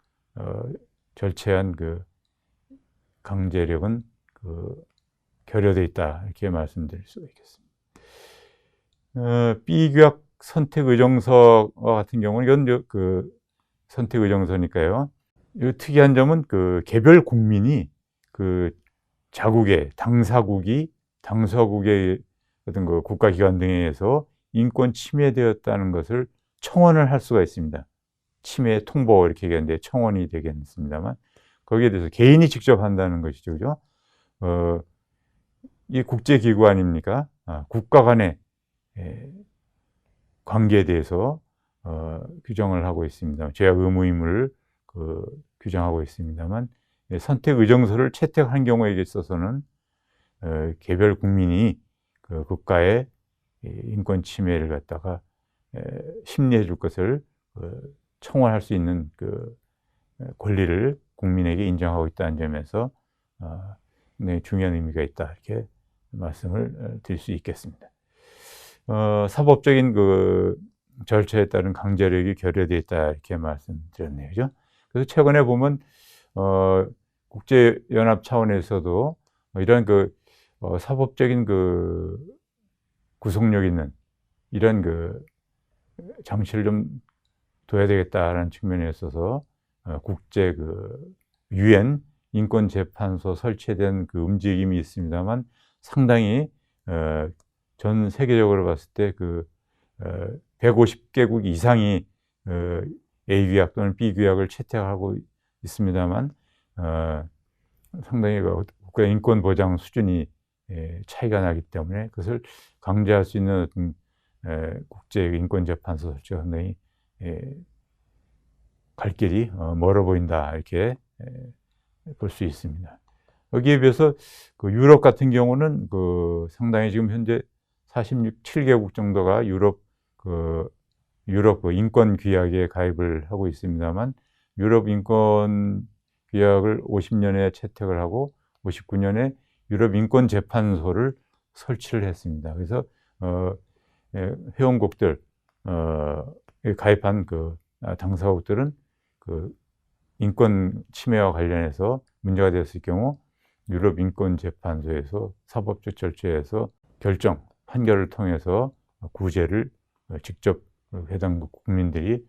절체한 그 강제력은 그 결여되어 있다 이렇게 말씀드릴 수가 있겠습니다. B규약 선택의정서 같은 경우는 이건 그 선택의정서니까요. 이 특이한 점은 그 개별 국민이 그 자국의 당사국의 어떤 그 국가기관 등에서 인권 침해되었다는 것을 청원을 할 수가 있습니다. 침해 통보 이렇게 얘기하는데 청원이 되겠습니다만 거기에 대해서 개인이 직접 한다는 것이죠, 그죠? 이 국제기구 아닙니까? 국가 간의 관계에 대해서 규정을 하고 있습니다. 죄악 의무임을 규정하고 있습니다만 선택 의정서를 채택한 경우에 있어서는 개별 국민이 그 국가의 인권 침해를 갖다가 심리해 줄 것을 청원할 수 있는 그 권리를 국민에게 인정하고 있다는 점에서 굉장히 중요한 의미가 있다 이렇게 말씀을 드릴 수 있겠습니다. 사법적인 그 절차에 따른 강제력이 결여되어 있다 이렇게 말씀드렸네요. 그죠? 그래서 최근에 보면 국제연합 차원에서도 이런 그 사법적인 그 구속력 있는 이런 그 장치를 좀 둬야 되겠다라는 측면에 있어서 국제 그 유엔 인권재판소 설치된 그 움직임이 있습니다만 상당히 전 세계적으로 봤을 때 그 150개국 이상이 A규약 또는 B규약을 채택하고 있습니다만 상당히 국가 인권 보장 수준이 차이가 나기 때문에 그것을 강제할 수 있는 어떤 국제 인권재판소 설치가 상당히 갈 길이 멀어 보인다 이렇게 볼 수 있습니다. 여기에 비해서 그 유럽 같은 경우는 그 상당히 지금 현재 47개국 정도가 유럽 그 인권 규약에 가입을 하고 있습니다만 유럽 인권 규약을 50년에 채택을 하고 59년에 유럽 인권 재판소를 설치를 했습니다. 그래서 회원국들 가입한 그 당사국들은 그 인권 침해와 관련해서 문제가 되었을 경우 유럽 인권 재판소에서 사법적 절차에서 판결을 통해서 구제를 직접 해당 국민들이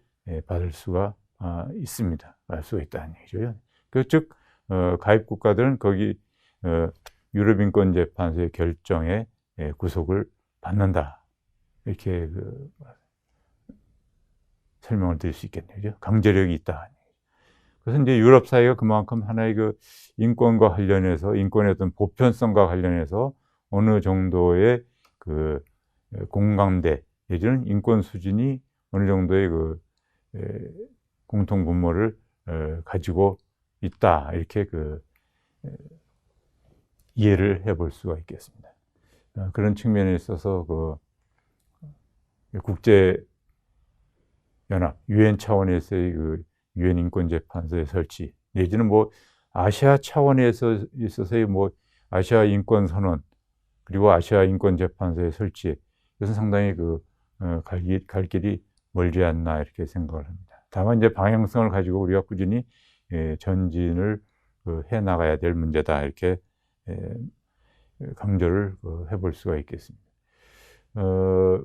받을 수가 있습니다. 받을 수가 있다는 얘기죠. 즉 가입 국가들은 거기 유럽인권재판소의 결정에 구속을 받는다 이렇게 설명을 드릴 수 있겠네요. 강제력이 있다. 그래서 이제 유럽 사회가 그만큼 하나의 그 인권과 관련해서 인권의 어떤 보편성과 관련해서 어느 정도의 그 공감대 내지는 인권 수준이 어느 정도의 그 공통 분모를 가지고 있다 이렇게 이해를 해볼 수가 있겠습니다. 그런 측면에 있어서 국제 연합 유엔 차원에서의 그 유엔 인권재판소의 설치 내지는 뭐 아시아 차원에서 있어서의 뭐 아시아 인권 선언 그리고 아시아 인권재판소의 설치 이것은 상당히 갈 길이 멀지 않나 이렇게 생각을 합니다. 다만 이제 방향성을 가지고 우리가 꾸준히 전진을 해 나가야 될 문제다 이렇게 강조를 해볼 수가 있겠습니다.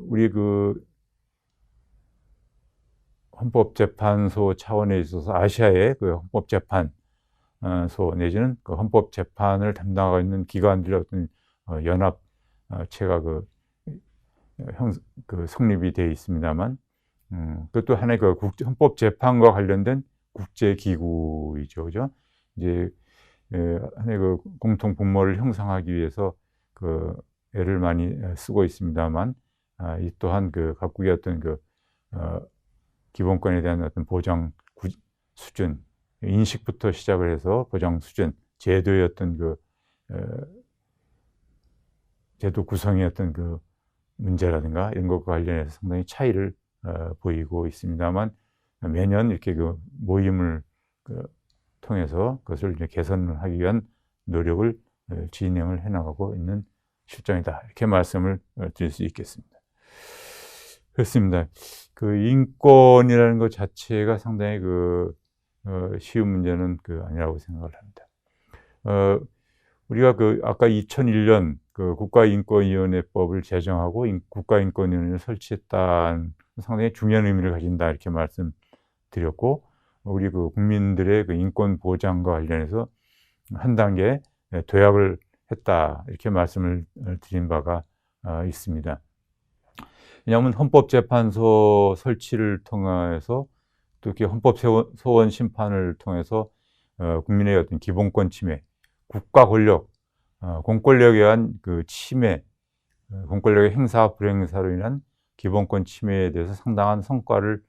우리 헌법재판소 차원에 있어서 아시아의 헌법재판소 내지는 헌법재판을 담당하고 있는 기관들의 어떤 연합체가 성립이 되어 있습니다만 그것도 하나의 헌법재판과 관련된 국제기구이죠, 그죠? 이제 하나의 공통 분모를 형성하기 위해서 애를 많이 쓰고 있습니다만 이 또한 각국의 어떤 기본권에 대한 어떤 보장 수준, 인식부터 시작을 해서 보장 수준, 제도의 어떤 제도 구성의 어떤 그 문제라든가 이런 것과 관련해서 상당히 차이를 보이고 있습니다만, 매년 이렇게 그 모임을 통해서 그것을 이제 개선을 하기 위한 노력을 진행을 해나가고 있는 실정이다, 이렇게 말씀을 드릴 수 있겠습니다. 그렇습니다. 그 인권이라는 것 자체가 상당히 쉬운 문제는 아니라고 생각을 합니다. 우리가 아까 2001년 국가인권위원회법을 제정하고 국가인권위원회를 설치했다는 상당히 중요한 의미를 가진다, 이렇게 말씀드렸고, 우리 국민들의 인권 보장과 관련해서 한 단계 도약을 했다, 이렇게 말씀을 드린 바가 있습니다. 왜냐하면 헌법재판소 설치를 통해서 또 이렇게 헌법소원 심판을 통해서 국민의 어떤 기본권 침해, 국가 권력, 공권력에 의한 침해, 공권력의 행사 불행사로 인한 기본권 침해에 대해서 상당한 성과를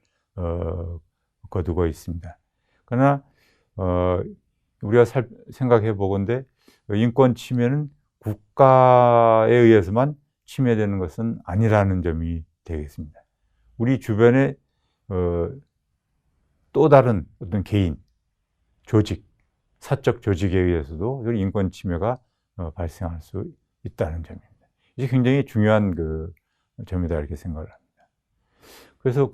거두고 있습니다. 그러나 우리가 생각해 보건대 인권 침해는 국가에 의해서만 침해되는 것은 아니라는 점이 되겠습니다. 우리 주변에 또 다른 어떤 개인, 조직, 사적 조직에 의해서도 인권 침해가 발생할 수 있다는 점입니다. 이게 굉장히 중요한 점이다, 이렇게 생각을 합니다. 그래서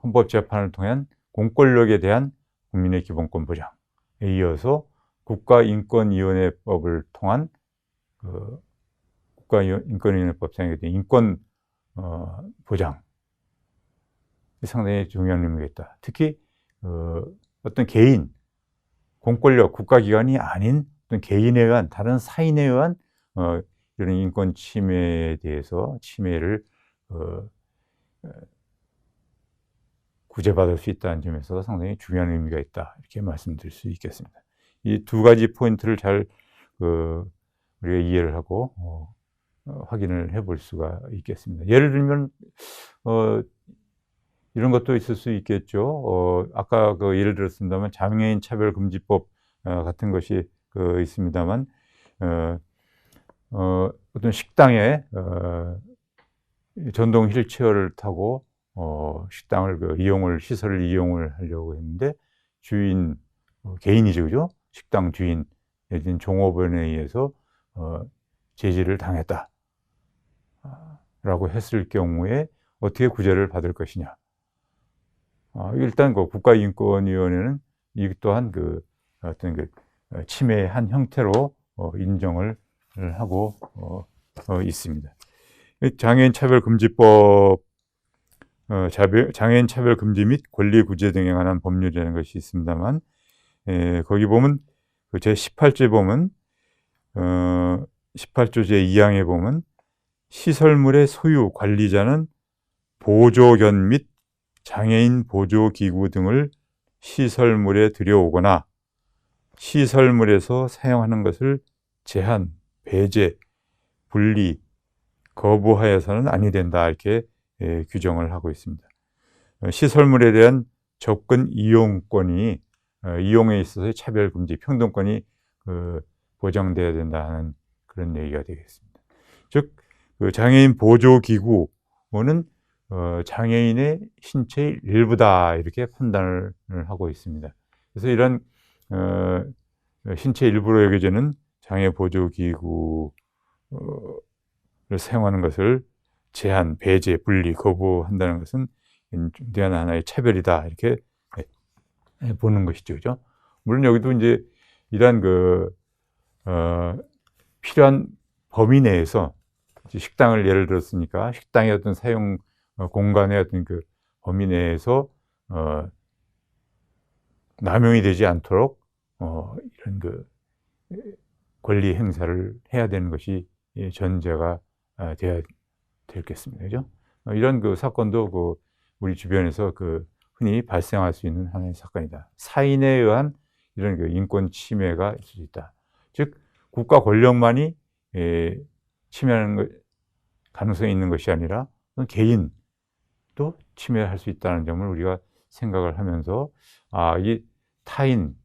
헌법재판을 통한 공권력에 대한 국민의 기본권 보장에 이어서 국가인권위원회법을 통한 국가인권위원회법상에 대한 인권 보장, 상당히 중요한 의미가 있다. 특히 어떤 개인, 공권력, 국가기관이 아닌 어떤 개인에 의한, 다른 사인에 의한 이런 인권 침해에 대해서 침해를 구제받을 수 있다는 점에서 상당히 중요한 의미가 있다, 이렇게 말씀드릴 수 있겠습니다. 이 두 가지 포인트를 잘 우리가 이해를 하고 확인을 해볼 수가 있겠습니다. 예를 들면 이런 것도 있을 수 있겠죠. 아까 예를 들었습니다만 장애인 차별금지법 같은 것이 있습니다만, 어떤 식당에 전동 휠체어를 타고 식당을 시설을 이용을 하려고 했는데, 주인, 개인이죠, 그죠? 식당 주인 내지는 종업원에 의해서 제지를 당했다 라고 했을 경우에 어떻게 구제를 받을 것이냐. 일단 국가인권위원회는 이 또한 어떤 침해의 한 형태로 인정을 하고 있습니다. 장애인 차별금지법, 장애인 차별금지 및 권리구제 등에 관한 법률이라는 것이 있습니다만, 거기 보면 제18조에 보면 18조 제2항에 보면 시설물의 소유 관리자는 보조견 및 장애인 보조기구 등을 시설물에 들여오거나 시설물에서 사용하는 것을 제한, 배제, 분리, 거부하여서는 아니 된다, 이렇게 규정을 하고 있습니다. 시설물에 대한 접근 이용권이, 이용에 있어서의 차별금지, 평등권이 보장되어야 된다는 그런 얘기가 되겠습니다. 즉, 장애인 보조기구는 장애인의 신체의 일부다, 이렇게 판단을 하고 있습니다. 그래서 이런 신체 일부로 여겨지는 장애 보조기구를 사용하는 것을 제한, 배제, 분리, 거부한다는 것은 대한 하나의 차별이다, 이렇게 보는 것이죠, 그죠? 물론 여기도 이제 이러한 필요한 범위 내에서, 식당을 예를 들었으니까 식당의 어떤 사용 공간의 어떤 범위 내에서 남용이 되지 않도록 이런 권리 행사를 해야 되는 것이 전제가 되어야 되겠습니다, 그죠? 이런 사건도 우리 주변에서 흔히 발생할 수 있는 하나의 사건이다. 사인에 의한 이런 인권 침해가 있을 수 있다. 즉, 국가 권력만이 침해하는 가능성이 있는 것이 아니라 개인도 침해할 수 있다는 점을 우리가 생각을 하면서, 이 타인,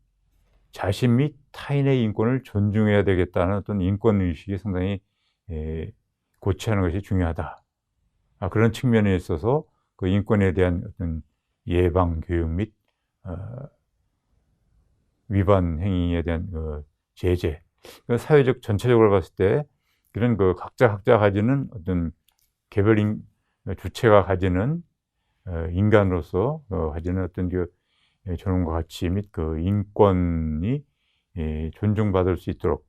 자신 및 타인의 인권을 존중해야 되겠다는 어떤 인권의식이 상당히 고취하는 것이 중요하다. 그런 측면에 있어서 그 인권에 대한 어떤 예방 교육 및 위반 행위에 대한 제재, 사회적 전체적으로 봤을 때 그런 각자 가지는 어떤 개별 주체가 가지는 인간으로서 가지는 어떤 존엄과 가치 및 인권이 존중받을 수 있도록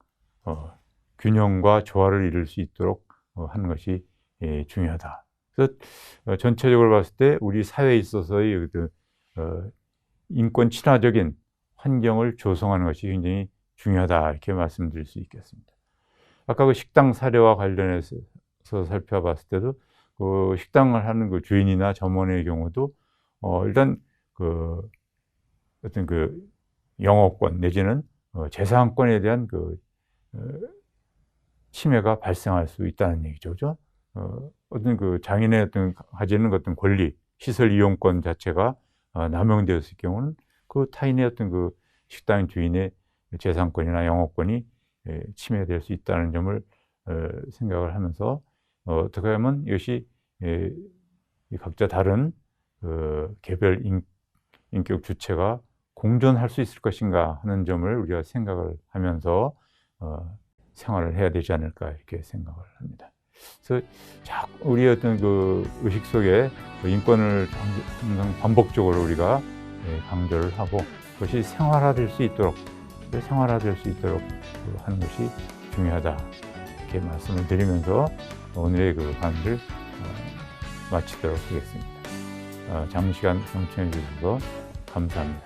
균형과 조화를 이룰 수 있도록 하는 것이 중요하다. 그래서 전체적으로 봤을 때 우리 사회에 있어서의 인권 친화적인 환경을 조성하는 것이 굉장히 중요하다, 이렇게 말씀드릴 수 있겠습니다. 아까 식당 사례와 관련해서 살펴봤을 때도 식당을 하는 주인이나 점원의 경우도 일단 어떤 영업권 내지는 재산권에 대한 침해가 발생할 수 있다는 얘기죠, 그죠? 어떤 장인의 가지는 어떤 권리, 시설 이용권 자체가 남용되었을 경우는 타인의 어떤 식당 주인의 재산권이나 영업권이 침해될 수 있다는 점을 생각을 하면서 어떻게 하면 이것이 각자 다른 개별 인격 주체가 공존할 수 있을 것인가 하는 점을 우리가 생각을 하면서 생활을 해야 되지 않을까, 이렇게 생각을 합니다. 그래서 자꾸 우리의 어떤 의식 속에 인권을 항상 반복적으로 우리가 강조를 하고 그것이 생활화될 수 있도록 하는 것이 중요하다, 이렇게 말씀을 드리면서 오늘의 강의를 마치도록 하겠습니다. 장시간 청취해 주셔서 감사합니다.